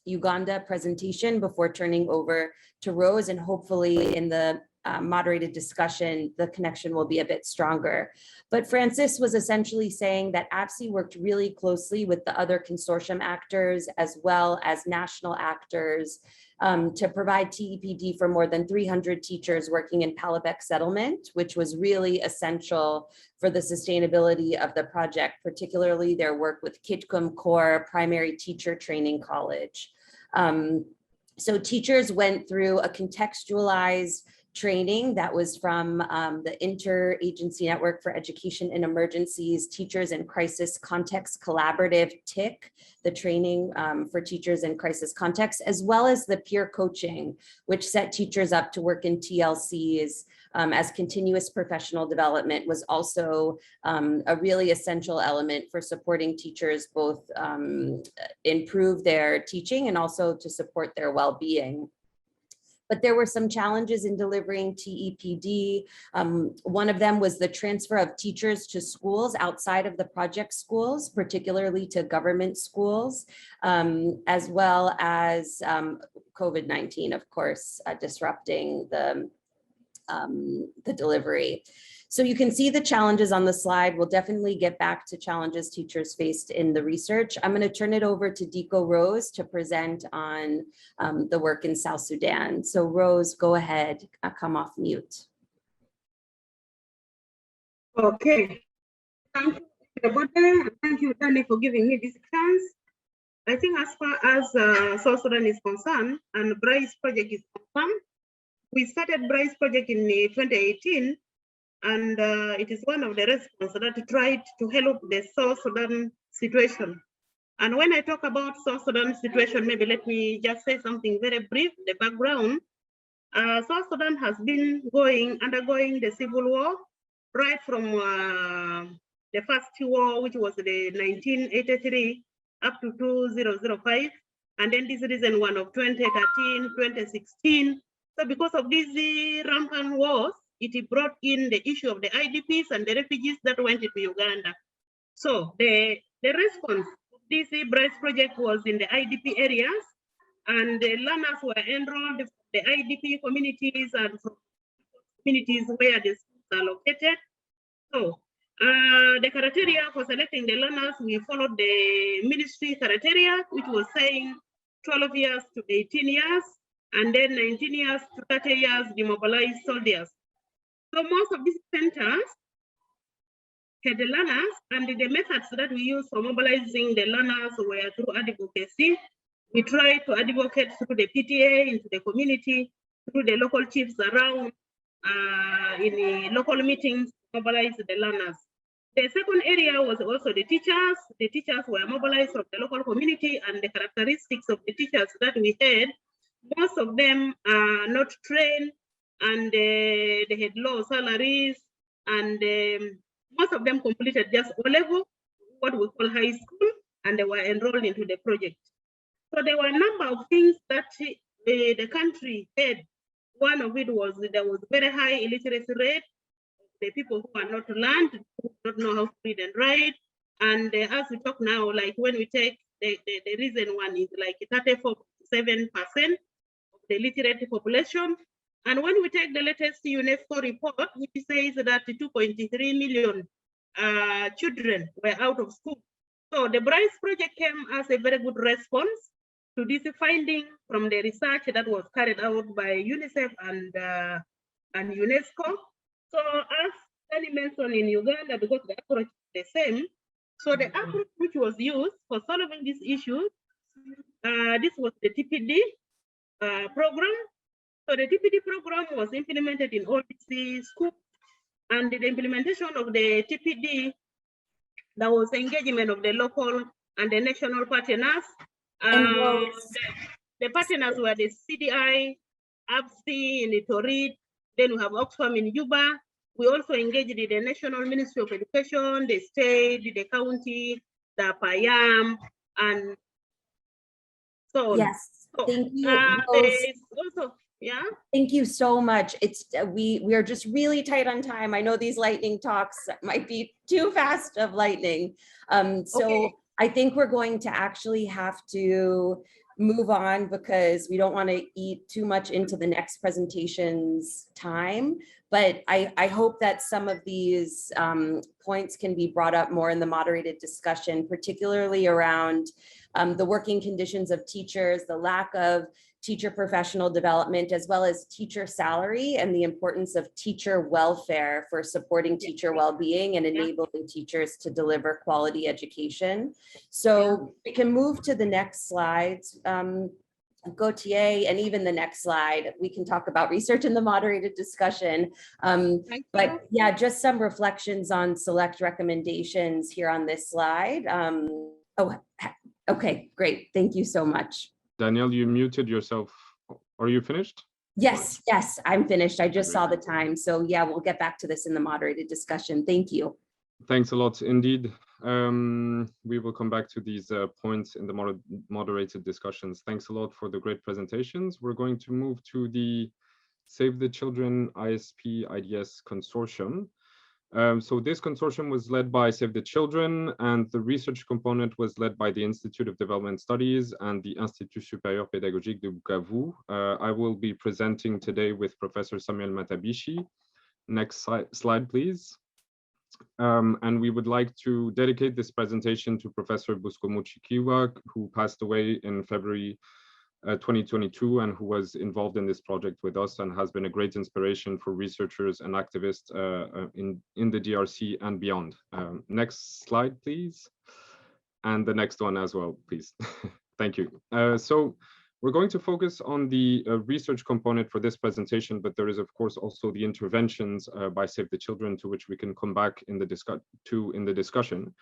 Uganda presentation before turning over to Rose, and hopefully in the moderated discussion, the connection will be a bit stronger. But Francis was essentially saying that B.R.I.C.E worked really closely with the other consortium actors as well as national actors to provide TEPD for more than 300 teachers working in Palabek settlement, which was really essential for the sustainability of the project, particularly their work with Kitgum Core Primary Teacher Training College. So teachers went through a contextualized training that was from the Interagency Network for Education in Emergencies, Teachers in Crisis Context Collaborative, TIC, the training for teachers in crisis context, as well as the peer coaching, which set teachers up to work in TLCs as continuous professional development was also a really essential element for supporting teachers both improve their teaching and also to support their well-being. But there were some challenges in delivering TEPD. One of them was the transfer of teachers to schools outside of the project schools, particularly to government schools, as well as COVID-19, of course, disrupting the delivery. So you can see the challenges on the slide. We'll definitely get back to challenges teachers faced in the research. I'm going to turn it over to Diko Rose to present on the work in South Sudan. So Rose, go ahead, come off mute. Okay. Thank you, everybody. Thank you, Danny, for giving me this chance. I think as far as South Sudan is concerned and B.R.I.C.E project is concerned, we started B.R.I.C.E project in 2018. And it is one of the responses that tried to help the South Sudan situation. And when I talk about South Sudan situation, maybe let me just say something very brief, the background. South Sudan has been undergoing the civil war right from the first war, which was the 1983 up to 2005. And then this recent one of 2013, 2016. So because of these rampant wars, it brought in the issue of the IDPs and the refugees that went into Uganda. So the response to this B.R.I.C.E project was in the IDP areas, and the learners were enrolled in the IDP communities and communities where the schools are located. So the criteria for selecting the learners, we followed the ministry criteria, which was saying 12 years to 18 years, and then 19 years to 30 years demobilized soldiers. So most of these centers had the learners, and the methods that we use for mobilizing the learners were through advocacy. We tried to advocate through the PTA into the community, through the local chiefs around in the local meetings, mobilize the learners. The second area was also the teachers. The teachers were mobilized from the local community, and the characteristics of the teachers that we had, most of them are not trained, and they had low salaries, and most of them completed just O-level, what we call high school, and they were enrolled into the project. So there were a number of things that the country had. One of it was there was very high illiteracy rate. The people who are not learned, who don't know how to read and write. And as we talk now, like when we take the recent one is like 34.7% of the literate population. And when we take the latest UNESCO report, which says that 2.3 million children were out of school. So the B.R.I.C.E project came as a very good response to this finding from the research that was carried out by UNICEF and UNESCO. So as Danny mentioned in Uganda, because the approach is the same, so the approach which was used for solving this issue, this was the TPD program. So the TPD program was implemented in all the schools, and the implementation of the TPD, there was engagement of the local and the national partners. The partners were the CDI, B.R.I.C.E in Torit, then we have Oxfam in Juba. We also engaged the National Ministry of Education, the state, the county, the PAYAM, and so on. Yes, So, thank you. also, yeah. Thank you so much. It's we are just really tight on time. I know these lightning talks might be too fast of lightning. So I think we're going to actually have to move on because we don't want to eat too much into the next presentation's time. But I hope that some of these points can be brought up more in the moderated discussion, particularly around the working conditions of teachers, the lack of teacher professional development, as well as teacher salary and the importance of teacher welfare for supporting teacher well-being and enabling teachers to deliver quality education. So we can move to the next slides. Gautier, and even the next slide, we can talk about research in the moderated discussion. But yeah, just some reflections on select recommendations here on this slide. Okay, great. Thank you so much. Danielle, you muted yourself. Are you finished? Yes, yes, I'm finished. I just saw the time. So yeah, we'll get back to this in the moderated discussion. Thank you. Thanks a lot indeed. We will come back to these points in the moderated discussions. Thanks a lot for the great presentations. We're going to move to the Save the Children ISP IDS Consortium. So this consortium was led by Save the Children, and the research component was led by the Institute of Development Studies and the Institut Supérieur Pédagogique de Bukavu. I will be presenting today with Professor Samuel Matabishi. Next slide, please. And we would like to dedicate this presentation to Professor Bosco Muchikiwa, who passed away in February 2022 and who was involved in this project with us and has been a great inspiration for researchers and activists in the DRC and beyond. Next slide, please. And the next one as well, please. Thank you. So we're going to focus on the research component for this presentation, but there is of course also the interventions by Save the Children, to which we can come back in the discussion.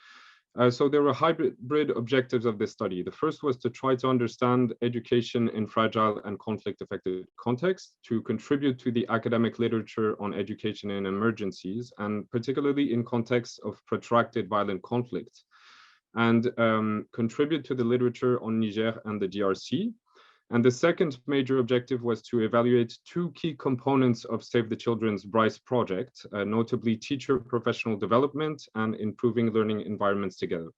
So there were hybrid objectives of this study. The first was to try to understand education in fragile and conflict-affected contexts, to contribute to the academic literature on education in emergencies, and particularly in contexts of protracted violent conflict, and contribute to the literature on Niger and the DRC. And the second major objective was to evaluate two key components of Save the Children's B.R.I.C.E project, notably teacher professional development and improving learning environments together.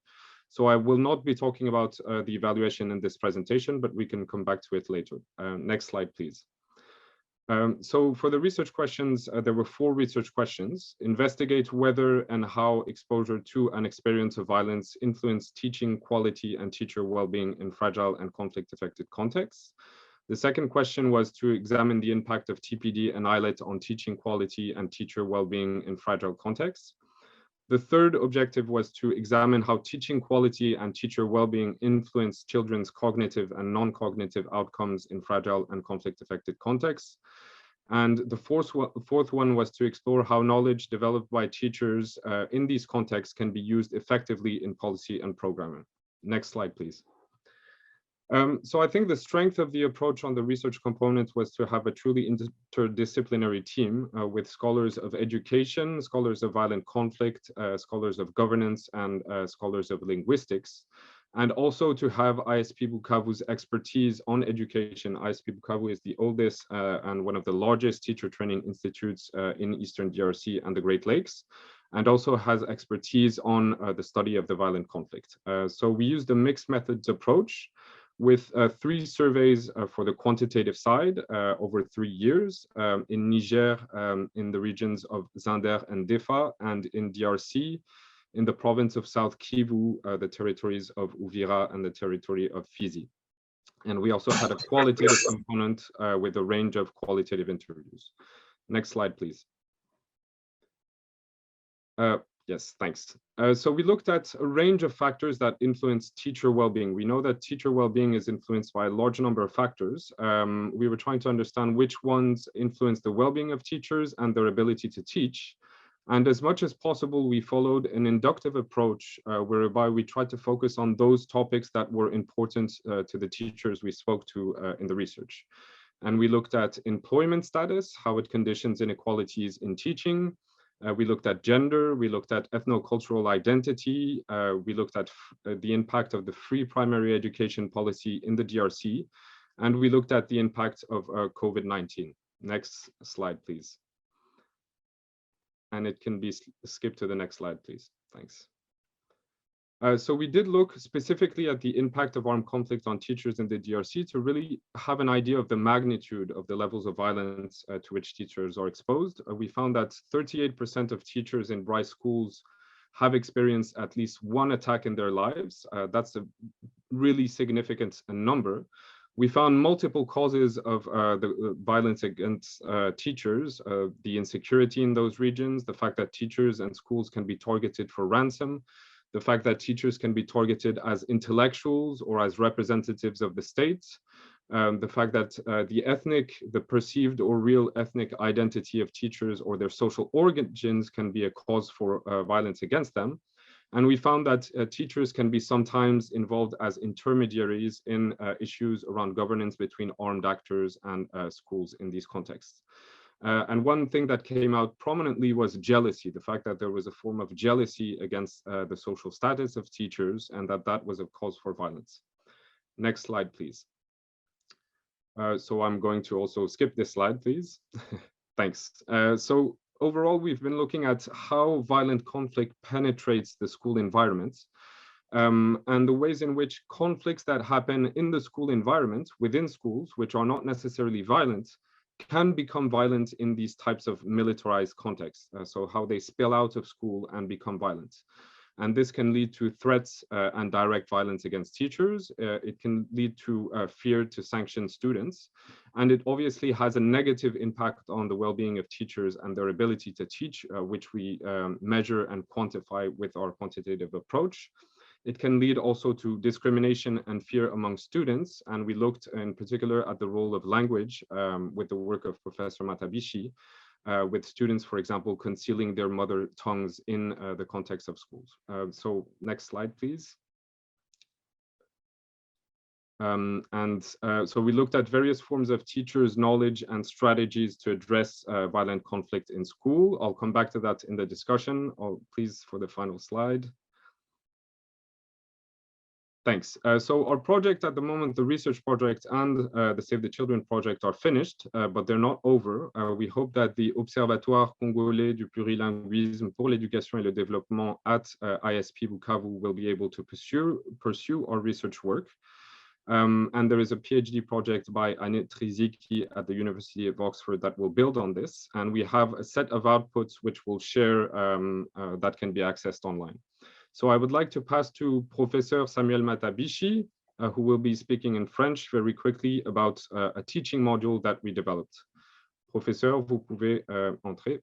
So I will not be talking about the evaluation in this presentation, but we can come back to it later. Next slide, please. So for the research questions, there were 4 research questions. Investigate whether and how exposure to an experience of violence influence teaching quality and teacher well-being in fragile and conflict-affected contexts. The second question was to examine the impact of TPD and ILET on teaching quality and teacher well-being in fragile contexts. The third objective was to examine how teaching quality and teacher well-being influence children's cognitive and non-cognitive outcomes in fragile and conflict-affected contexts. And the fourth one was to explore how knowledge developed by teachers in these contexts can be used effectively in policy and programming. Next slide, please. So I think the strength of the approach on the research component was to have a truly interdisciplinary team with scholars of education, scholars of violent conflict, scholars of governance, and scholars of linguistics, and also to have ISP Bukavu's expertise on education. ISP Bukavu is the oldest and one of the largest teacher training institutes in Eastern DRC and the Great Lakes, and also has expertise on the study of the violent conflict. So we used a mixed methods approach with 3 surveys for the quantitative side over 3 years in Niger, in the regions of Zinder and Defa, and in DRC, in the province of South Kivu, the territories of Uvira and the territory of Fizi. And we also had a qualitative component with a range of qualitative interviews. Next slide, please. Yes, thanks. So we looked at a range of factors that influence teacher well-being. We know that teacher well-being is influenced by a large number of factors. We were trying to understand which ones influence the well-being of teachers and their ability to teach. And as much as possible, we followed an inductive approach whereby we tried to focus on those topics that were important to the teachers we spoke to in the research. And we looked at employment status, how it conditions inequalities in teaching. We looked at gender, we looked at ethno-cultural identity, we looked at the impact of the free primary education policy in the DRC, and we looked at the impact of COVID-19. Next slide, please. And it can be skipped to the next slide, please. Thanks. So we did look specifically at the impact of armed conflict on teachers in the DRC to really have an idea of the magnitude of the levels of violence to which teachers are exposed. We found that 38% of teachers in B.R.I.C.E schools have experienced at least one attack in their lives. That's a really significant number. We found multiple causes of the violence against teachers, the insecurity in those regions, the fact that teachers and schools can be targeted for ransom, the fact that teachers can be targeted as intellectuals or as representatives of the state, the fact that the perceived or real ethnic identity of teachers or their social origins can be a cause for violence against them. And we found that teachers can be sometimes involved as intermediaries in issues around governance between armed actors and schools in these contexts. And one thing that came out prominently was jealousy, the fact that there was a form of jealousy against the social status of teachers and that was a cause for violence. Next slide, please. So I'm going to also skip this slide, please. Thanks. So overall, we've been looking at how violent conflict penetrates the school environment and the ways in which conflicts that happen in the school environment within schools, which are not necessarily violent, can become violent in these types of militarized contexts. So how they spill out of school and become violent. And this can lead to threats and direct violence against teachers. It can lead to fear to sanction students. And it obviously has a negative impact on the well-being of teachers and their ability to teach, which we measure and quantify with our quantitative approach. It can lead also to discrimination and fear among students. And we looked in particular at the role of language with the work of Professor Matabishi, with students, for example, concealing their mother tongues in the context of schools. So next slide, please. So we looked at various forms of teachers' knowledge and strategies to address violent conflict in school. I'll come back to that in the discussion. Please, for the final slide. Thanks. So our project at the moment, the research project and the Save the Children project are finished, but they're not over. We hope that the Observatoire Congolais du Plurilinguisme pour l'éducation et le développement at ISP Bukavu will be able to pursue our research work. And there is a PhD project by Annette Riziki at the University of Oxford that will build on this. And we have a set of outputs which we'll share that can be accessed online. So I would like to pass to Professor Samuel Matabishi, who will be speaking in French very quickly about a teaching module that we developed. Professeur, vous pouvez entrer.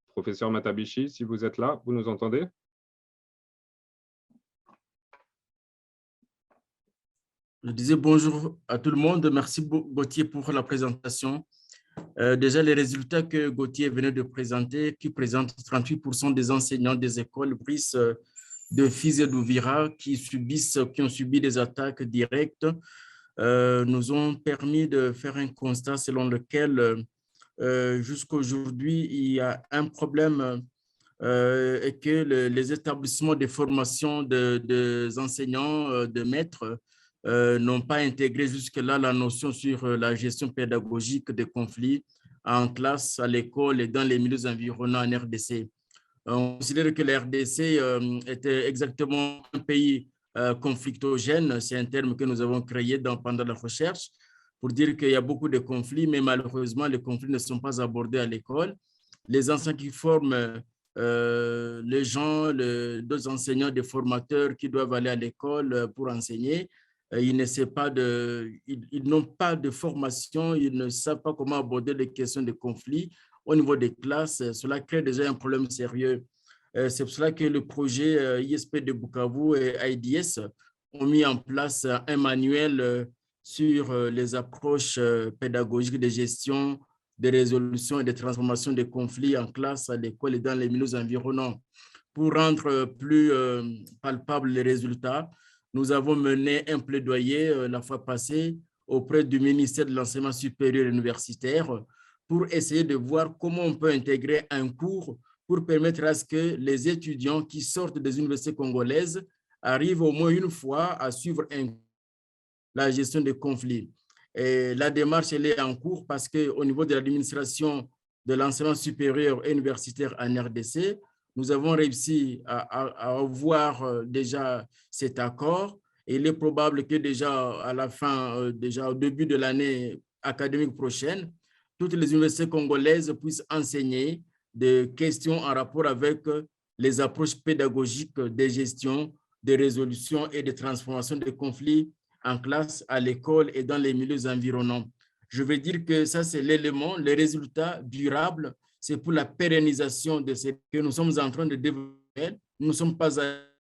Professeur Matabishi, si vous êtes là, vous nous entendez? Je disais bonjour à tout le monde. Merci Gauthier pour la présentation. Déjà, les résultats que Gauthier venait de présenter, qui présentent 38% des enseignants des écoles B.R.I.C.E de Fizi et d'Uvira qui ont subi des attaques directes, nous ont permis de faire un constat selon lequel jusqu'à aujourd'hui, il y a un problème et que les établissements de formation des enseignants, de maîtres, n'ont pas intégré jusque-là la notion sur la gestion pédagogique des conflits en classe, à l'école et dans les milieux environnants en RDC. On considère que la RDC était exactement un pays conflictogène, c'est un terme que nous avons créé pendant la recherche, pour dire qu'il y a beaucoup de conflits, mais malheureusement, les conflits ne sont pas abordés à l'école. Les enseignants qui forment les gens, d'autres enseignants, des formateurs qui doivent aller à l'école pour enseigner, ils n'ont pas de formation, ils ne savent pas comment aborder les questions de conflits au niveau des classes. Cela crée déjà un problème sérieux. C'est pour cela que le projet ISP de Bukavu et AIDS ont mis en place un manuel sur les approches pédagogiques de gestion, de résolution et de transformation des conflits en classe, à l'école et dans les milieux environnants. Pour rendre plus palpables les résultats, nous avons mené un plaidoyer la fois passée auprès du ministère de l'Enseignement supérieur et universitaire pour essayer de voir comment on peut intégrer un cours pour permettre à ce que les étudiants qui sortent des universités congolaises arrivent au moins une fois à suivre la gestion des conflits. Et la démarche, elle est en cours parce qu'au niveau de l'administration de l'enseignement supérieur et universitaire en RDC, nous avons réussi à avoir déjà cet accord. Et il est probable que déjà à la fin, déjà au début de l'année académique prochaine, toutes les universités congolaises puissent enseigner des questions en rapport avec les approches pédagogiques de gestion, de résolution et de transformation des conflits en classe, à l'école et dans les milieux environnants. Je veux dire que ça, c'est l'élément, les résultats durables, c'est pour la pérennisation de ce que nous sommes en train de développer. Nous ne sommes pas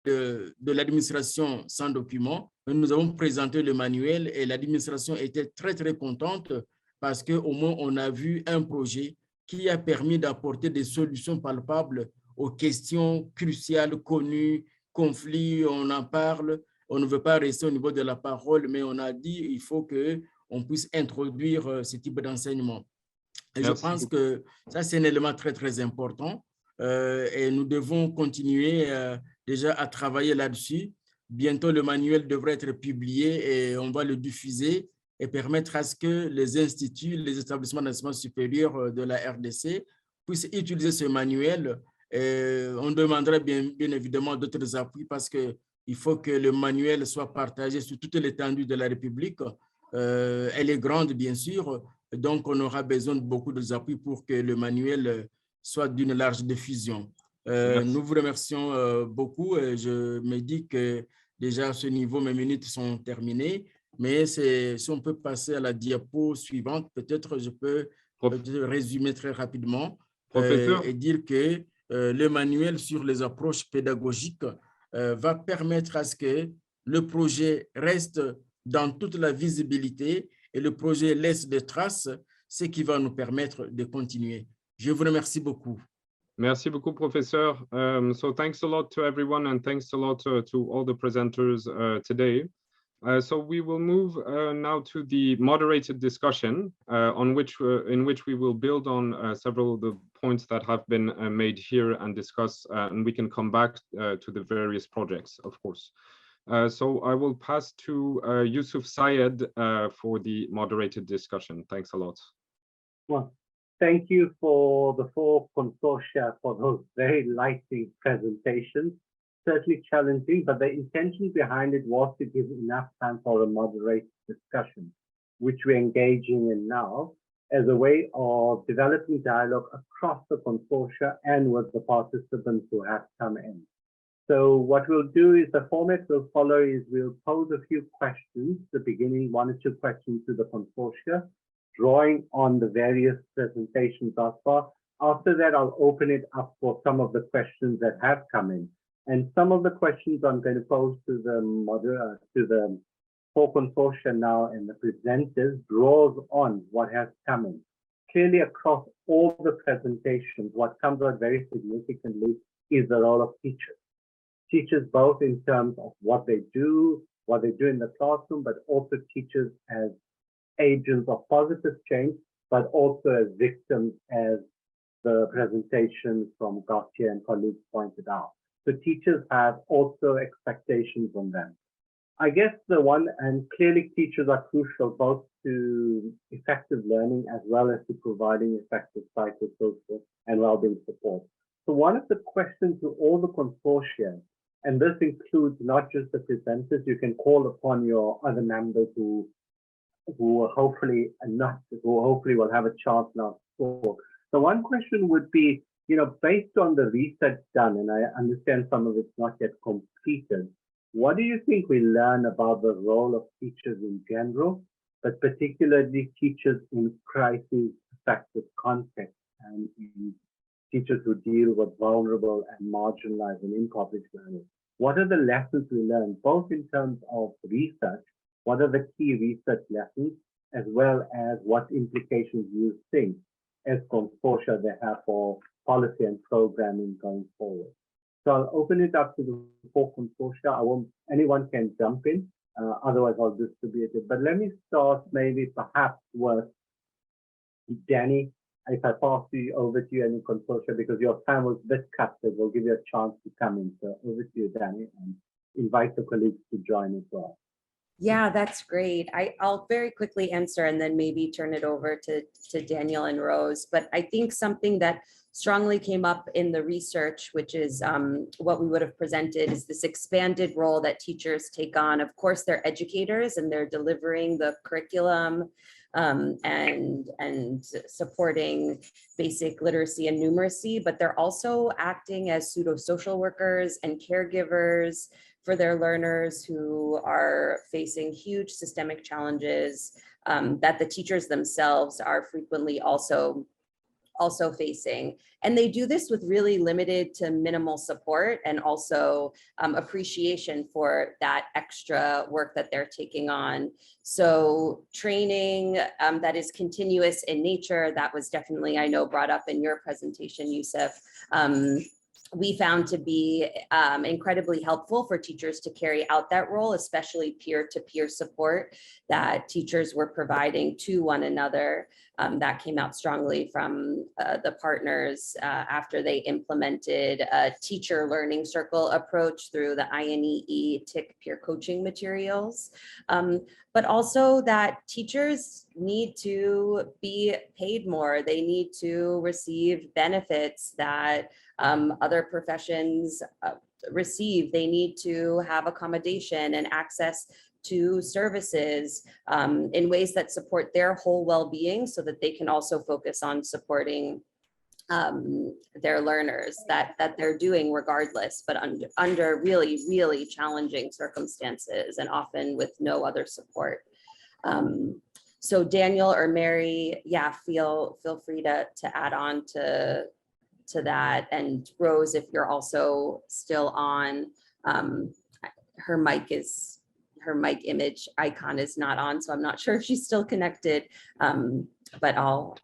de l'administration sans document, mais nous avons présenté le manuel et l'administration était très, très contente parce qu'au moins, on a vu un projet qui a permis d'apporter des solutions palpables aux questions cruciales, connues, conflits, on en parle. On ne veut pas rester au niveau de la parole, mais on a dit qu'il faut qu'on puisse introduire ce type d'enseignement. Et je pense que ça, c'est un élément très, très important. Et nous devons continuer déjà à travailler là-dessus. Bientôt, le manuel devrait être publié et on va le diffuser et permettre à ce que les instituts, les établissements d'enseignement supérieur de la RDC puissent utiliser ce manuel. Et on demanderait bien évidemment d'autres appuis parce qu'il faut que le manuel soit partagé sur toute l'étendue de la République. Elle est grande, bien sûr, donc on aura besoin de beaucoup d'appuis pour que le manuel soit d'une large diffusion. Nous vous remercions beaucoup. Je me dis que déjà à ce niveau, mes minutes sont terminées. Mais si on peut passer à la diapo suivante, peut-être je peux résumer très rapidement et dire que le manuel sur les approches pédagogiques va permettre à ce que le projet reste dans toute la visibilité et le projet laisse des traces, ce qui va nous permettre de continuer. Je vous remercie beaucoup. Merci beaucoup, professeur. So thanks a lot to everyone and thanks a lot to all the presenters today. So we will move now to the moderated discussion in which we will build on several of the points that have been made here and discuss, and we can come back to the various projects, of course. So I will pass to Yusuf Syed for the moderated discussion. Thanks a lot. Well, thank you for the four consortia for those very lightning presentations. Certainly challenging, but the intention behind it was to give enough time for a moderate discussion, which we're engaging in now as a way of developing dialogue across the consortia and with the participants who have come in. So what we'll do is the format we'll follow is we'll pose a few questions, the beginning 1 or 2 questions to the consortia, drawing on the various presentations thus far. After that, I'll open it up for some of the questions that have come in. And some of the questions I'm going to pose to the four consortia now and the presenters draws on what has come in. Clearly across all the presentations, what comes out very significantly is the role of teachers. Teachers both in terms of what they do in the classroom, but also teachers as agents of positive change, but also as victims, as the presentation from Gautier and colleagues pointed out. So teachers have also expectations on them. I guess the one, and clearly teachers are crucial both to effective learning as well as to providing effective psychosocial and well-being support. So one of the questions to all the consortia, and this includes not just the presenters, you can call upon your other members who who hopefully will have a chance now to talk. So one question would be, based on the research done, and I understand some of it's not yet completed, what do you think we learn about the role of teachers in general, but particularly teachers in crisis-affected contexts and in teachers who deal with vulnerable and marginalized and impoverished learners? What are the lessons we learn, both in terms of research, what are the key research lessons, as well as what implications you think as consortia they have for policy and programming going forward? So I'll open it up to the four consortia. Anyone can jump in, otherwise I'll distribute it. But let me start maybe perhaps with Danny. If I pass you over to you and the consortia, because your time was a bit cut, so we'll give you a chance to come in. So over to you, Danny, and invite the colleagues to join as well. Yeah, that's great. I'll very quickly answer and then maybe turn it over to Daniel and Rose. But I think something that strongly came up in the research, which is what we would have presented, is this expanded role that teachers take on. Of course, they're educators and they're delivering the curriculum and supporting basic literacy and numeracy, but they're also acting as pseudo-social workers and caregivers for their learners who are facing huge systemic challenges that the teachers themselves are frequently also facing. And they do this with really limited to minimal support and also appreciation for that extra work that they're taking on. So training that is continuous in nature, that was definitely, I know, brought up in your presentation, Yusuf. We found to be incredibly helpful for teachers to carry out that role, especially peer-to-peer support that teachers were providing to one another. That came out strongly from the partners after they implemented a teacher learning circle approach through the INEE TIC peer coaching materials. But also that teachers need to be paid more. They need to receive benefits that other professions receive. They need to have accommodation and access to services in ways that support their whole well-being so that they can also focus on supporting their learners that they're doing regardless, but under really, really challenging circumstances and often with no other support. So Daniel or Mary, yeah, feel free to add on to that. And Rose, if you're also still on, her mic image icon is not on, so I'm not sure if she's still connected, but I'll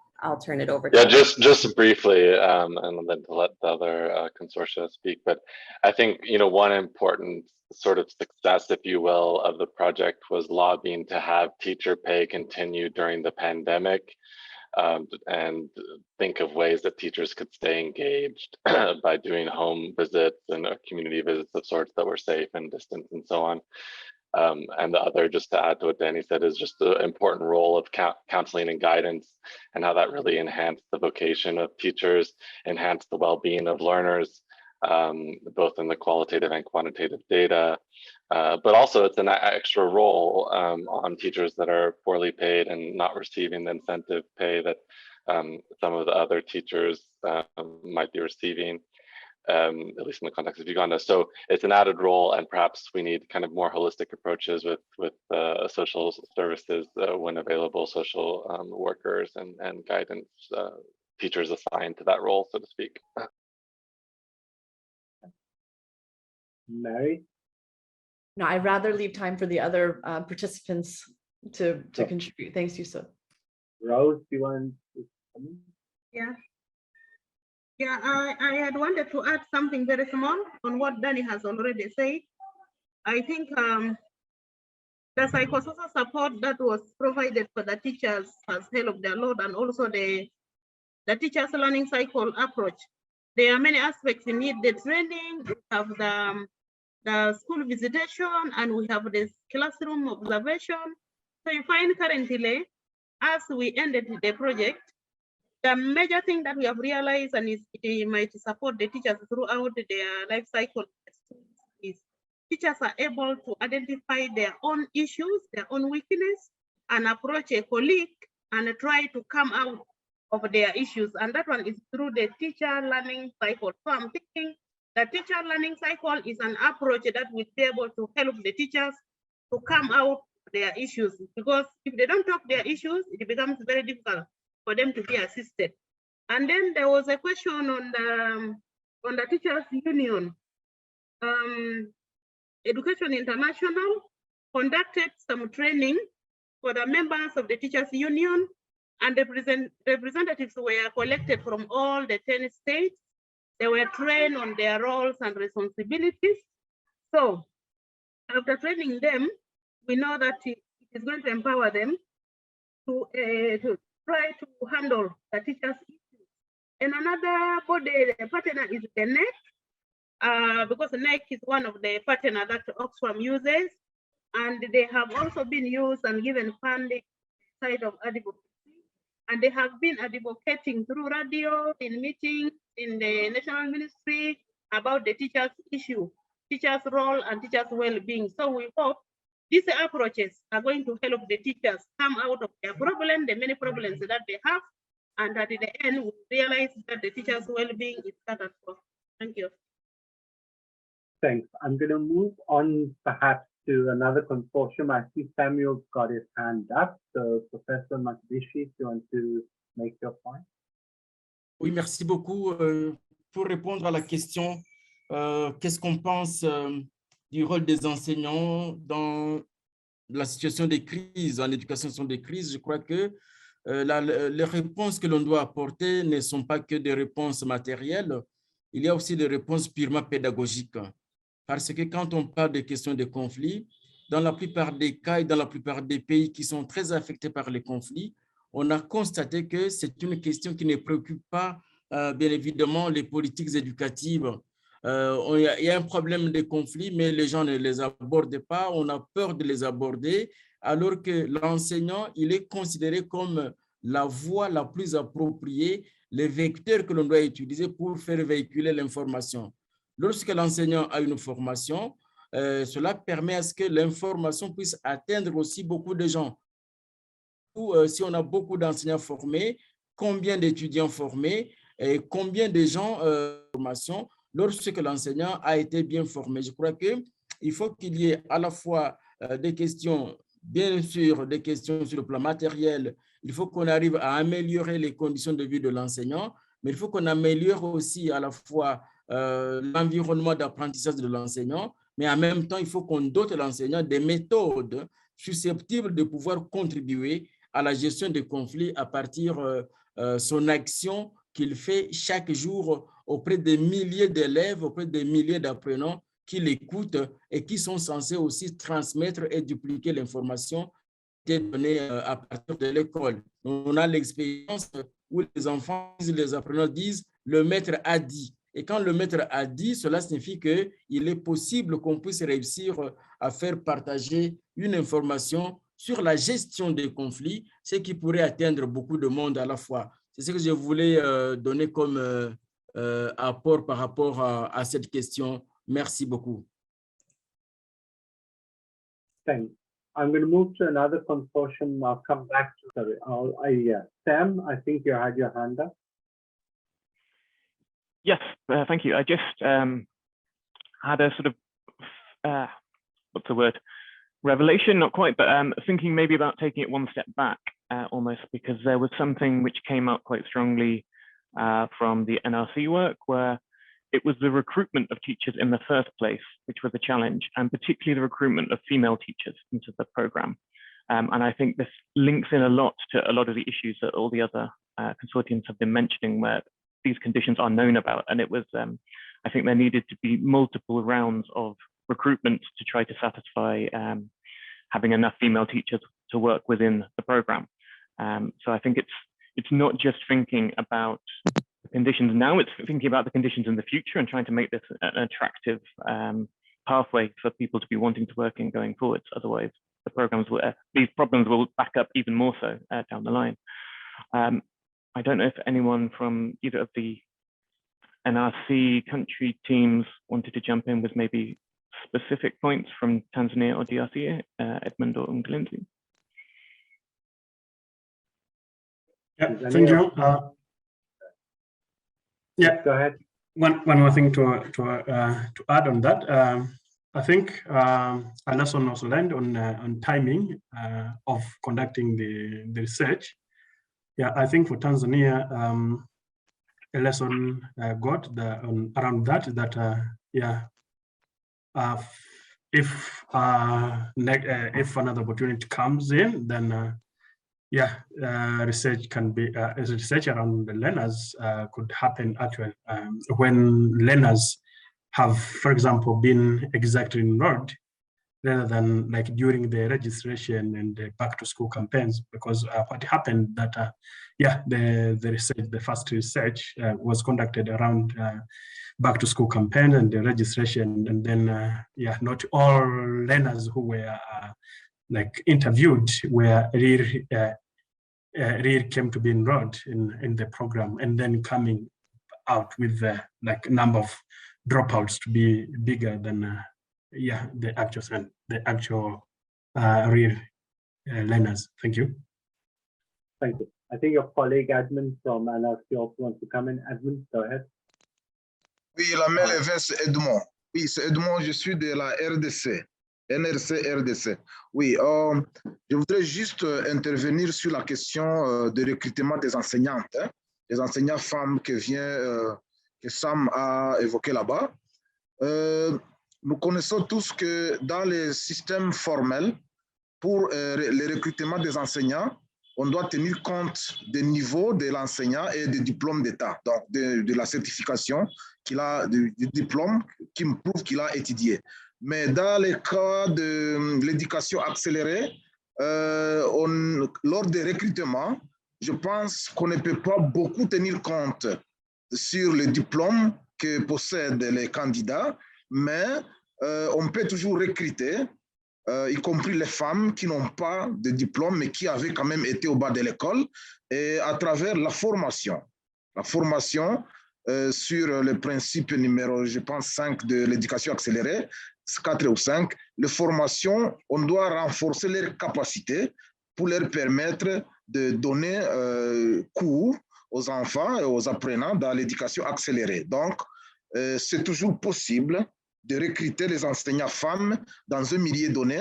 turn it over to you. Just briefly, and then to let the other consortia speak. But I think, one important sort of success, if you will, of the project was lobbying to have teacher pay continue during the pandemic. And think of ways that teachers could stay engaged by doing home visits and community visits of sorts that were safe and distant and so on. And the other, just to add to what Danny said, is just the important role of counseling and guidance and how that really enhanced the vocation of teachers, enhanced the well-being of learners, both in the qualitative and quantitative data. But also it's an extra role on teachers that are poorly paid and not receiving the incentive pay that some of the other teachers might be receiving, at least in the context of Uganda. So it's an added role, and perhaps we need kind of more holistic approaches with social services when available, social workers and guidance teachers assigned to that role, so to speak. Mary? No, I'd rather leave time for the other participants to contribute. Thanks, Yusuf. Rose, do you want to come in? Yeah, I had wanted to add something very small on what Danny has already said. I think the psychosocial support that was provided for the teachers has helped a lot, and also the teachers learning cycle approach. There are many aspects in it. The training, we have the school visitation, and we have this classroom observation. So you find currently, as we ended the project, the major thing that we have realized, and it might support the teachers throughout their life cycle, is teachers are able to identify their own issues, their own weakness, and approach a colleague and try to come out of their issues. And that one is through the teacher learning cycle. So I'm thinking the teacher learning cycle is an approach that will be able to help the teachers to come out of their issues, because if they don't talk their issues, it becomes very difficult for them to be assisted. And then there was a question on the teachers union. Education International conducted some training for the members of the teachers union, and the representatives were collected from all the 10 states. They were trained on their roles and responsibilities. So after training them, we know that it is going to empower them to try to handle the teachers' issues. And another body, the partner is the NEC, because the NEC is one of the partners that Oxfam uses, and they have also been used and given funding side of advocacy. And they have been advocating through radio, in meetings, in the national ministry about the teachers' issue, teachers' role and teachers' well-being. So we hope these approaches are going to help the teachers come out of their problem, the many problems that they have, and at the end, we realize that the teachers' well-being is catastrophic. Thank you. Thanks. I'm going to move on perhaps to another consortium. I see Samuel's got his hand up. So Professor Makdishi, if you want to make your point. Oui, merci beaucoup. Pour répondre à la question, qu'est-ce qu'on pense du rôle des enseignants dans la situation des crises, en éducation sont des crises? Je crois que les réponses que l'on doit apporter ne sont pas que des réponses matérielles. Il y a aussi des réponses purement pédagogiques. Parce que quand on parle de questions de conflits, dans la plupart des cas et dans la plupart des pays qui sont très affectés par les conflits, on a constaté que c'est une question qui ne préoccupe pas, bien évidemment, les politiques éducatives. Il y a un problème de conflits, mais les gens ne les abordent pas, on a peur de les aborder, alors que l'enseignant, il est considéré comme la voie la plus appropriée, le vecteur que l'on doit utiliser pour faire véhiculer l'information. Lorsque l'enseignant a une formation, cela permet à ce que l'information puisse atteindre aussi beaucoup de gens. Si on a beaucoup d'enseignants formés, combien d'étudiants formés et combien de gens en formation lorsque l'enseignant a été bien formé. Je crois qu'il faut qu'il y ait à la fois des questions, bien sûr, des questions sur le plan matériel. Il faut qu'on arrive à améliorer les conditions de vie de l'enseignant, mais il faut qu'on améliore aussi à la fois l'environnement d'apprentissage de l'enseignant, mais en même temps, il faut qu'on dote l'enseignant des méthodes susceptibles de pouvoir contribuer à la gestion des conflits à partir de son action qu'il fait chaque jour auprès des milliers d'élèves, auprès des milliers d'apprenants qui l'écoutent et qui sont censés aussi transmettre et dupliquer l'information qui est donnée à partir de l'école. On a l'expérience où les enfants, les apprenants disent « le maître a dit ». Et quand le maître a dit, cela signifie qu'il est possible qu'on puisse réussir à faire partager une information sur la gestion des conflits, ce qui pourrait atteindre beaucoup de monde à la fois. C'est ce que je voulais donner comme apport par rapport à cette question. Merci beaucoup. Thanks. I'm going to move to another consortium. I'll come back to, sorry, Sam, I think you had your hand up. Yes, thank you. I just had a sort of, what's the word? Revelation, not quite, but thinking maybe about taking it one step back almost, because there was something which came up quite strongly from the NRC work, where it was the recruitment of teachers in the first place, which was a challenge, and particularly the recruitment of female teachers into the program. And I think this links in a lot to a lot of the issues that all the other consortiums have been mentioning, where these conditions are known about. And it was, I think there needed to be multiple rounds of recruitment to try to satisfy having enough female teachers to work within the program. So I think it's not just thinking about the conditions now, it's thinking about the conditions in the future and trying to make this an attractive pathway for people to be wanting to work in going forwards. Otherwise, the programs will, these problems will back up even more so down the line. I don't know if anyone from either of the NRC country teams wanted to jump in with maybe specific points from Tanzania or D.R.I.C.E, Edmund or Untitled. Yeah, thank you. Yeah, go ahead. One more thing to add on that. I think a lesson also learned on timing of conducting the research. Yeah, I think for Tanzania, a lesson got around that yeah, if another opportunity comes in, then yeah, research can be research around the learners could happen actually when learners have, for example, been exactly enrolled rather than like during the registration and the back to school campaigns, because what happened that yeah, the first research was conducted around back to school campaign and the registration, and then yeah, not all learners who were like interviewed were really came to be enrolled in the program, and then coming out with the like number of dropouts to be bigger than yeah, the actual real learners. Thank you. Thank you. I think your colleague Edmund from NRC also wants to come in. Edmund, go ahead. Oui, la main levée, c'est Edmond. Oui, c'est Edmond, je suis de la RDC, NRC RDC. Oui, je voudrais juste intervenir sur la question de recrutement des enseignantes, hein, des enseignants femmes que Sam a évoqué là-bas. Nous connaissons tous que dans les systèmes formels, pour le recrutement des enseignants, on doit tenir compte des niveaux de l'enseignant et des diplômes d'État, donc de la certification qu'il a, du diplôme qui me prouve qu'il a étudié. Mais dans le cas de l'éducation accélérée, lors des recrutements, je pense qu'on ne peut pas beaucoup tenir compte sur le diplôme que possèdent les candidats, mais on peut toujours recruter, y compris les femmes qui n'ont pas de diplôme, mais qui avaient quand même été au bas de l'école, et à travers la formation. La formation sur le principe numéro, je pense, 5 de l'éducation accélérée, 4 ou 5, les formations, on doit renforcer leurs capacités pour leur permettre de donner cours aux enfants et aux apprenants dans l'éducation accélérée. Donc, c'est toujours possible de recruter les enseignants femmes dans un milieu donné,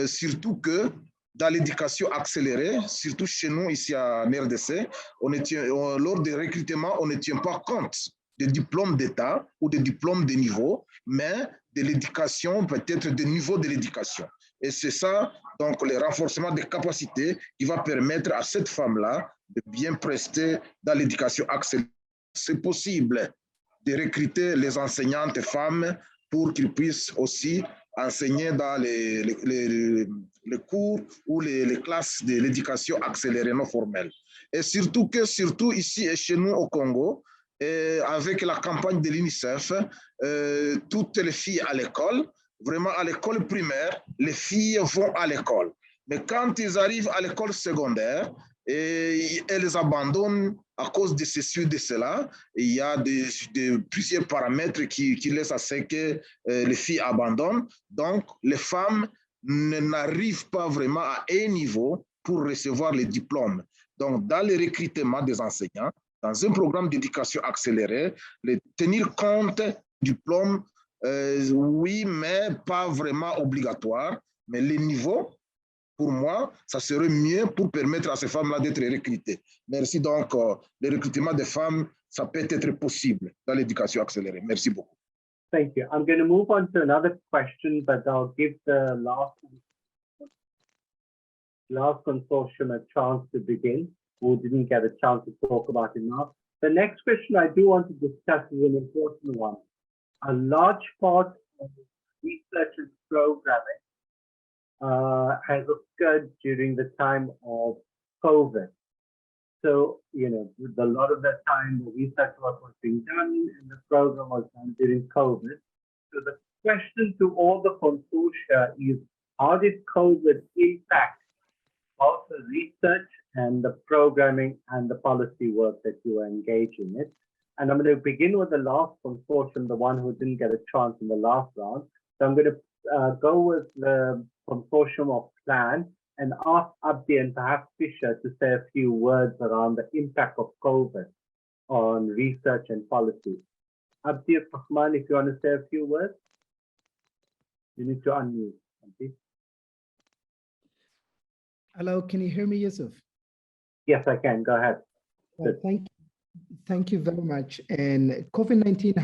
surtout que dans l'éducation accélérée, surtout chez nous ici à RDC, lors des recrutements, on ne tient pas compte des diplômes d'État ou des diplômes de niveau, mais de l'éducation, peut-être des niveaux de l'éducation. Et c'est ça, donc, le renforcement des capacités qui va permettre à cette femme-là de bien prester dans l'éducation accélérée. C'est possible de recruter les enseignantes femmes pour qu'ils puissent aussi enseigner dans les cours ou les classes de l'éducation accélérée non formelle. Et surtout ici et chez nous au Congo, avec la campagne de l'UNICEF, toutes les filles à l'école, vraiment à l'école primaire, les filles vont à l'école. Mais quand ils arrivent à l'école secondaire, elles abandonnent à cause de ceci ou de cela. Il y a plusieurs paramètres qui laissent à ce que les filles abandonnent. Donc, les femmes n'arrivent pas vraiment à un niveau pour recevoir les diplômes. Donc, dans le recrutement des enseignants, dans un programme d'éducation accélérée, tenir compte du diplôme, oui, mais pas vraiment obligatoire. Mais les niveaux, pour moi, ça serait mieux pour permettre à ces femmes-là d'être recrutées. Merci. Donc, le recrutement des femmes, ça peut être possible dans l'éducation accélérée. Merci beaucoup. Thank you. I'm going to move on to another question, but I'll give the last consortium a chance to begin, who didn't get a chance to talk about it now. The next question I do want to discuss is an important one. A large part of research and programming has occurred during the time of COVID. So, you know, a lot of that time the research work was being done and the program was done during COVID. So the question to all the consortia is, how did COVID impact both the research and the programming and the policy work that you were engaged in it? And I'm going to begin with the last consortium, the one who didn't get a chance in the last round. So I'm going to go with the consortium of plan and ask Abdi and perhaps Fisher to say a few words around the impact of COVID on research and policy. Abdi Rahman, if you want to say a few words, you need to unmute. Abdi. Hello, can you hear me, Yusuf? Yes, I can. Go ahead. Thank you very much. And COVID-19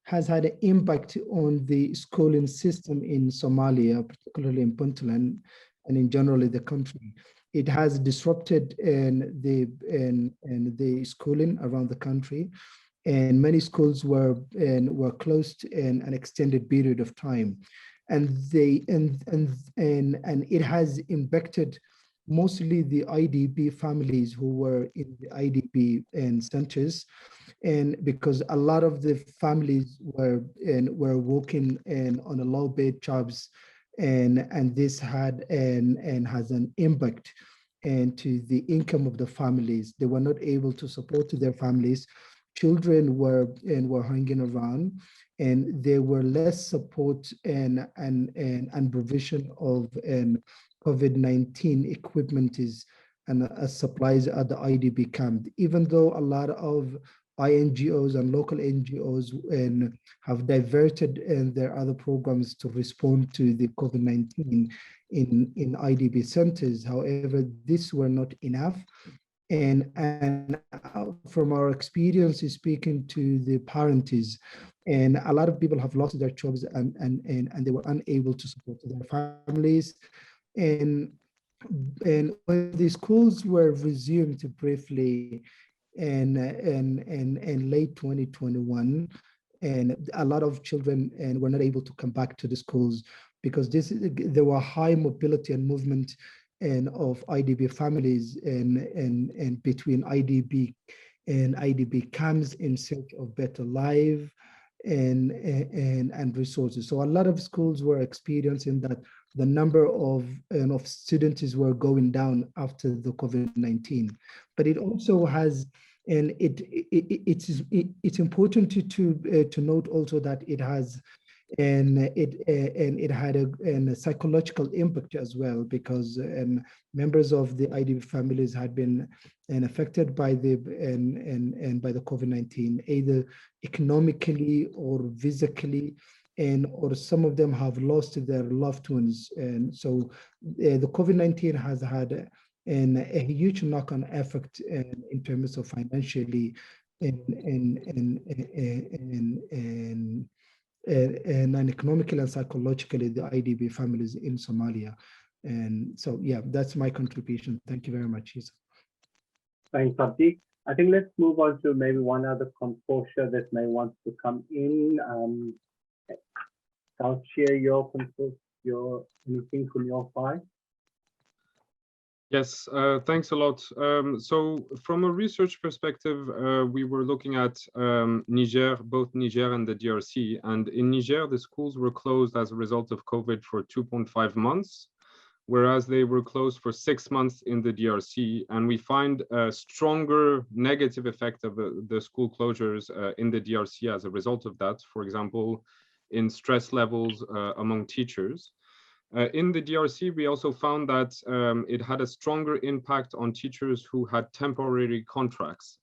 has had an impact on the schooling system in Somalia, particularly in Puntland, and in generally the country. It has disrupted the schooling around the country, and many schools were closed in an extended period of time, and it has impacted mostly the IDP families who were in the IDP centers, and because a lot of the families were working on a low paid jobs, and this had and has an impact to the income of the families. They were not able to support their families. Children were hanging around, and there were less support and provision of COVID-19 equipment and supplies at the IDP camp. Even though a lot of INGOs and local NGOs have diverted their other programs to respond to the COVID-19 in IDP centers. However, these were not enough. And from our experience speaking to the parents, and a lot of people have lost their jobs and they were unable to support their families. And when the schools were resumed briefly in late 2021, and a lot of children were not able to come back to the schools because there were high mobility and movement of IDP families and between IDP and IDP camps in search of better life and resources. So a lot of schools were experiencing that the number of students were going down after the COVID-19, but it also has, and it's important to note also that it has, and it had a psychological impact as well, because members of the IDP families had been affected by the by the COVID-19, either economically or physically, or some of them have lost their loved ones. And so the COVID-19 has had a huge knock-on effect in terms of financially and economically and psychologically the IDP families in Somalia. And so, yeah, that's my contribution. Thank you very much, Yusuf. Thanks, Abdi. I think let's move on to maybe one other consortia that may want to come in. I'll share your anything from your side. Yes, thanks a lot. So from a research perspective, we were looking at Niger, both Niger and the DRC. And in Niger, the schools were closed as a result of COVID for 2.5 months, whereas they were closed for 6 months in the DRC. And we find a stronger negative effect of the school closures in the DRC as a result of that, for example, in stress levels among teachers. In the DRC, we also found that it had a stronger impact on teachers who had temporary contracts,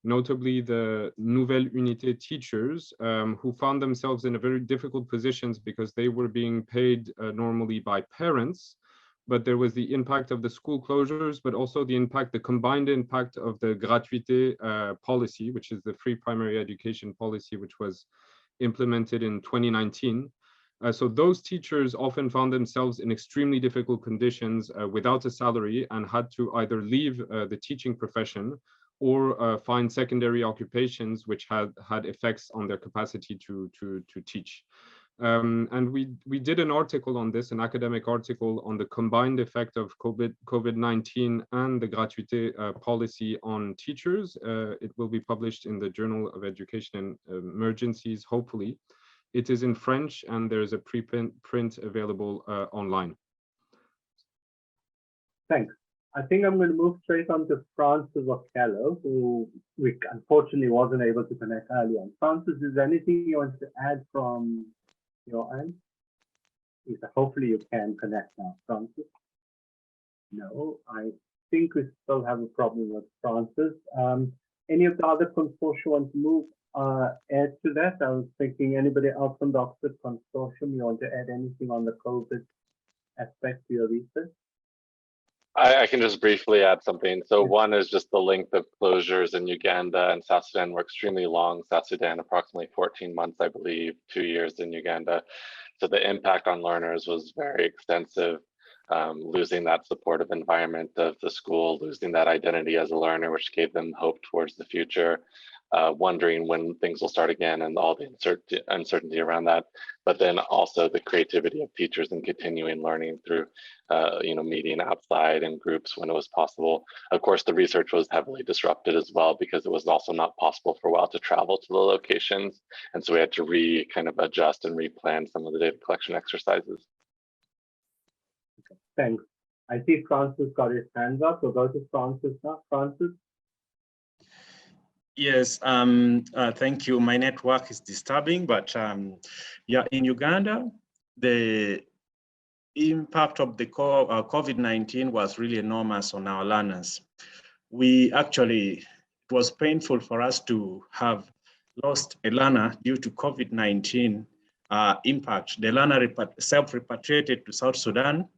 notably the Nouvelle Unité teachers who found themselves in a very difficult positions because they were being paid normally by parents, but there was the impact of the school closures, but also the combined impact of the gratuité policy, which is the free primary education policy, which was implemented in 2019. So those teachers often found themselves in extremely difficult conditions without a salary and had to either leave the teaching profession or find secondary occupations which had effects on their capacity to teach. And we did an article on this, an academic article on the combined effect of COVID-19 and the gratuité policy on teachers. It will be published in the Journal of Education and Emergencies, hopefully. It is in French, and there is a preprint available online. Thanks. I think I'm going to move straight on to Francis Okello, who we unfortunately wasn't able to connect earlier. Francis, is there anything you want to add from your end? Hopefully you can connect now, Francis. No, I think we still have a problem with Francis. Any of the other consortia want to move, add to that? I was thinking anybody else from the Oxford Consortium, you want to add anything on the COVID aspect to your research? I can just briefly add something. So one is just the length of closures in Uganda and South Sudan were extremely long. South Sudan, approximately 14 months, I believe, 2 years in Uganda. So the impact on learners was very extensive. Losing that supportive environment of the school, losing that identity as a learner, which gave them hope towards the future, wondering when things will start again and all the uncertainty around that. But then also the creativity of teachers and continuing learning through, meeting outside in groups when it was possible. Of course, the research was heavily disrupted as well because it was also not possible for a while to travel to the locations. And so we had to kind of adjust and replan some of the data collection exercises. Thanks. I see Francis got his hands up. We'll go to Francis now. Francis? Yes, thank you. My network is disturbing, but yeah, in Uganda, the impact of the COVID-19 was really enormous on our learners. It was painful for us to have lost a learner due to COVID-19 impact. The learner self-repatriated to South Sudan,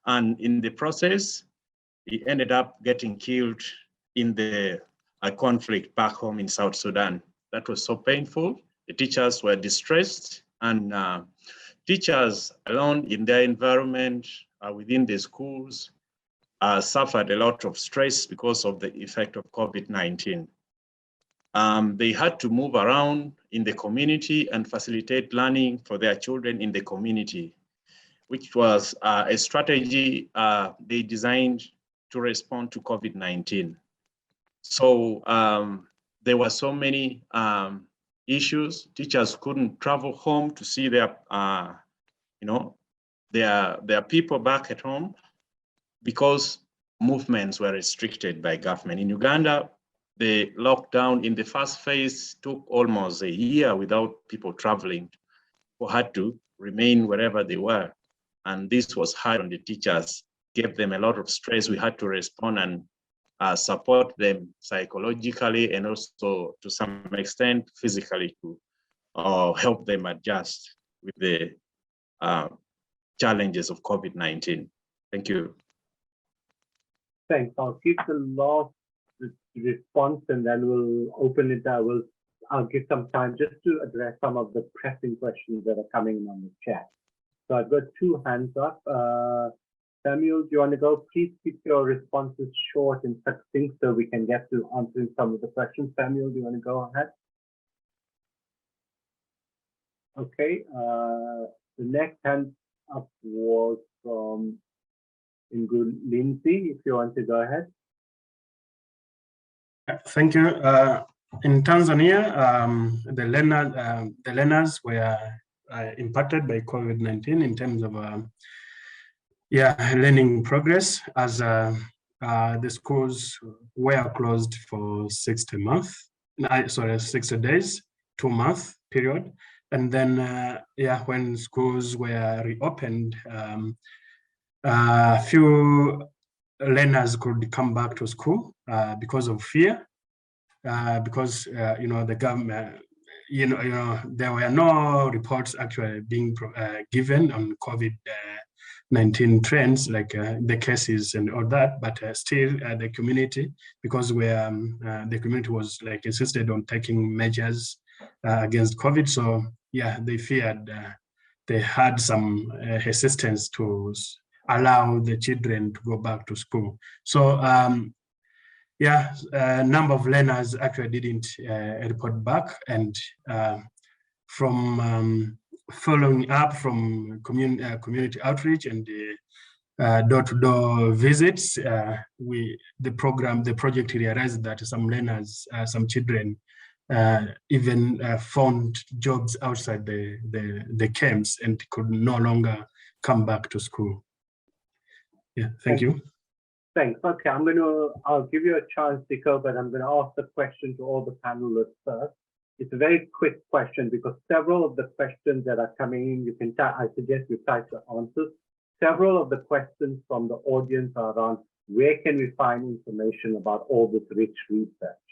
and in the process, he ended up getting killed in the conflict back home in South Sudan. That was so painful. The teachers were distressed, and teachers alone in their environment, within the schools, suffered a lot of stress because of the effect of COVID-19. They had to move around in the community and facilitate learning for their children in the community, which was a strategy they designed to respond to COVID-19. So there were so many issues. Teachers couldn't travel home to see their people back at home because movements were restricted by government. In Uganda, the lockdown in the first phase took almost a year without people traveling, who had to remain wherever they were. And this was hard on the teachers, gave them a lot of stress. We had to respond and support them psychologically and also to some extent physically to help them adjust with the challenges of COVID-19. Thank you. Thanks. I'll keep the last response and then we'll open it. I'll give some time just to address some of the pressing questions that are coming in on the chat. So I've got two hands up. Samuel, do you want to go? Please keep your responses short and succinct so we can get to answering some of the questions. Samuel, do you want to go ahead? Okay. The next hand up was from Lindsay, if you want to go ahead. Thank you. In Tanzania, the learners were impacted by COVID-19 in terms of learning progress, as the schools were closed for 60 days, 2 month period. And then, when schools were reopened, few learners could come back to school because of fear, because the government, there were no reports actually being given on COVID-19 trends, like the cases and all that, but still the community, because the community was insisted on taking measures against COVID. So they feared, they had some resistance to allow the children to go back to school. So a number of learners actually didn't report back, and from following up from community outreach and door-to-door visits, the project realized that some learners, some children even found jobs outside the camps and could no longer come back to school. Thank you. Thanks. Okay, I'll give you a chance to go, but I'm going to ask the question to all the panelists first. It's a very quick question because several of the questions that are coming in, you can I suggest you type the answers. Several of the questions from the audience are around where can we find information about all this rich research.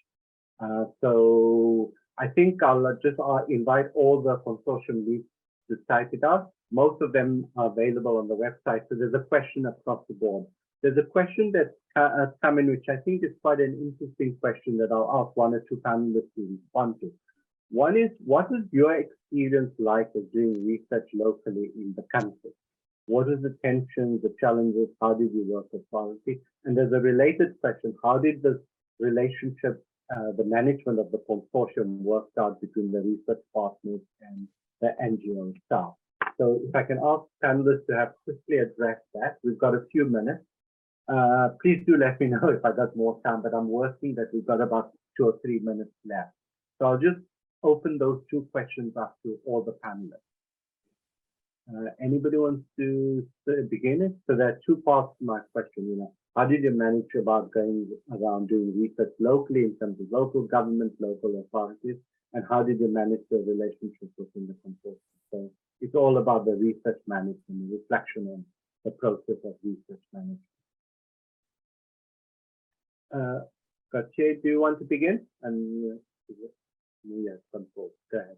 So I think I'll just invite all the consortium leads to type it out. Most of them are available on the website. So there's a question across the board. There's a question that's come in, which I think is quite an interesting question that I'll ask one or two panelists to respond to. One is, what is your experience like of doing research locally in the country? What is the tensions, the challenges? How did you work with policy? And there's a related question. How did the relationship, the management of the consortium worked out between the research partners and the NGO staff? So if I can ask panelists to have quickly addressed that. We've got a few minutes. Please do let me know if I got more time, but I'm working that we've got about 2 or 3 minutes left. So I'll just open those two questions up to all the panelists. Anybody wants to begin it? So there are two parts to my question. How did you manage about going around doing research locally in terms of local government, local authorities, and how did you manage the relationships within the consortium? So it's all about the research management, the reflection on the process of research management. Gauthier, do you want to begin? And yes, go ahead.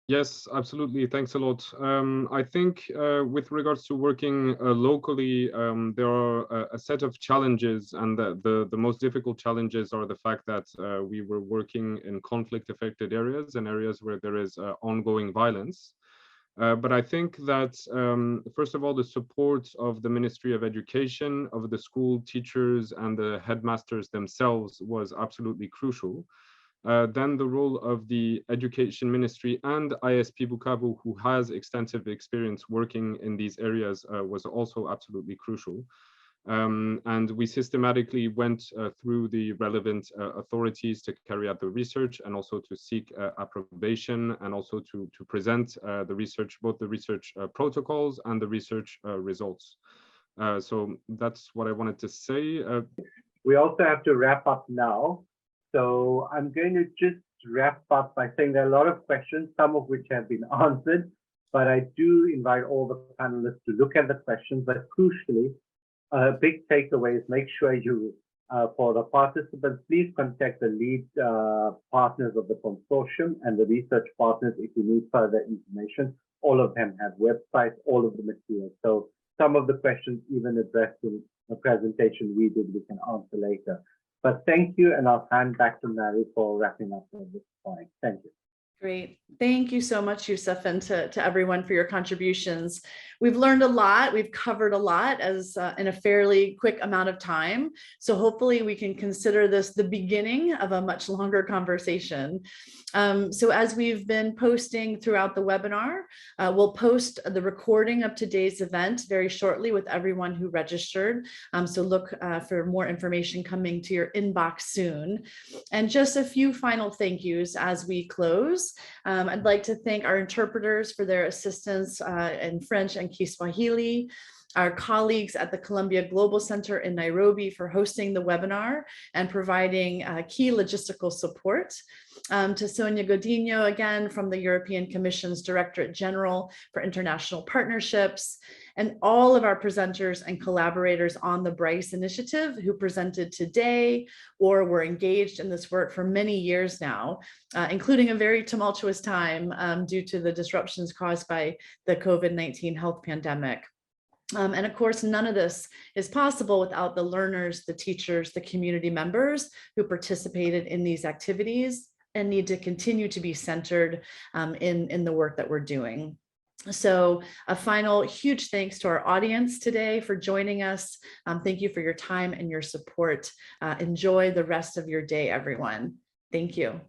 Yes, absolutely. Thanks a lot. I think with regards to working locally, there are a set of challenges, and the most difficult challenges are the fact that we were working in conflict-affected areas and areas where there is ongoing violence. But I think that, first of all, the support of the Ministry of Education, of the school teachers and the headmasters themselves was absolutely crucial. Then the role of the Education Ministry and ISP Bukavu, who has extensive experience working in these areas, was also absolutely crucial. And we systematically went through the relevant authorities to carry out the research and also to seek approbation and also to present the research, both the research protocols and the research results. So that's what I wanted to say. We also have to wrap up now. So I'm going to just wrap up by saying there are a lot of questions, some of which have been answered, but I do invite all the panelists to look at the questions, but crucially, a big takeaway is make sure you, for the participants, please contact the lead partners of the consortium and the research partners if you need further information. All of them have websites, all of the materials. So some of the questions even addressed in the presentation we did, we can answer later. But thank you, and I'll hand back to Mary for wrapping up at this point. Thank you. Great. Thank you so much, Yusuf, and to everyone for your contributions. We've learned a lot. We've covered a lot as in a fairly quick amount of time. So hopefully we can consider this the beginning of a much longer conversation. So as we've been posting throughout the webinar, we'll post the recording of today's event very shortly with everyone who registered. So look for more information coming to your inbox soon. And just a few final thank yous as we close. I'd like to thank our interpreters for their assistance in French and Kiswahili, our colleagues at the Columbia Global Center in Nairobi for hosting the webinar and providing key logistical support, to Sonia Godinho again from the European Commission's Directorate General for International Partnerships, and all of our presenters and collaborators on the B.R.I.C.E initiative who presented today or were engaged in this work for many years now, including a very tumultuous time due to the disruptions caused by the COVID-19 health pandemic. And of course, none of this is possible without the learners, the teachers, the community members who participated in these activities and need to continue to be centered in the work that we're doing. So a final huge thanks to our audience today for joining us. Thank you for your time and your support. Enjoy the rest of your day, everyone. Thank you.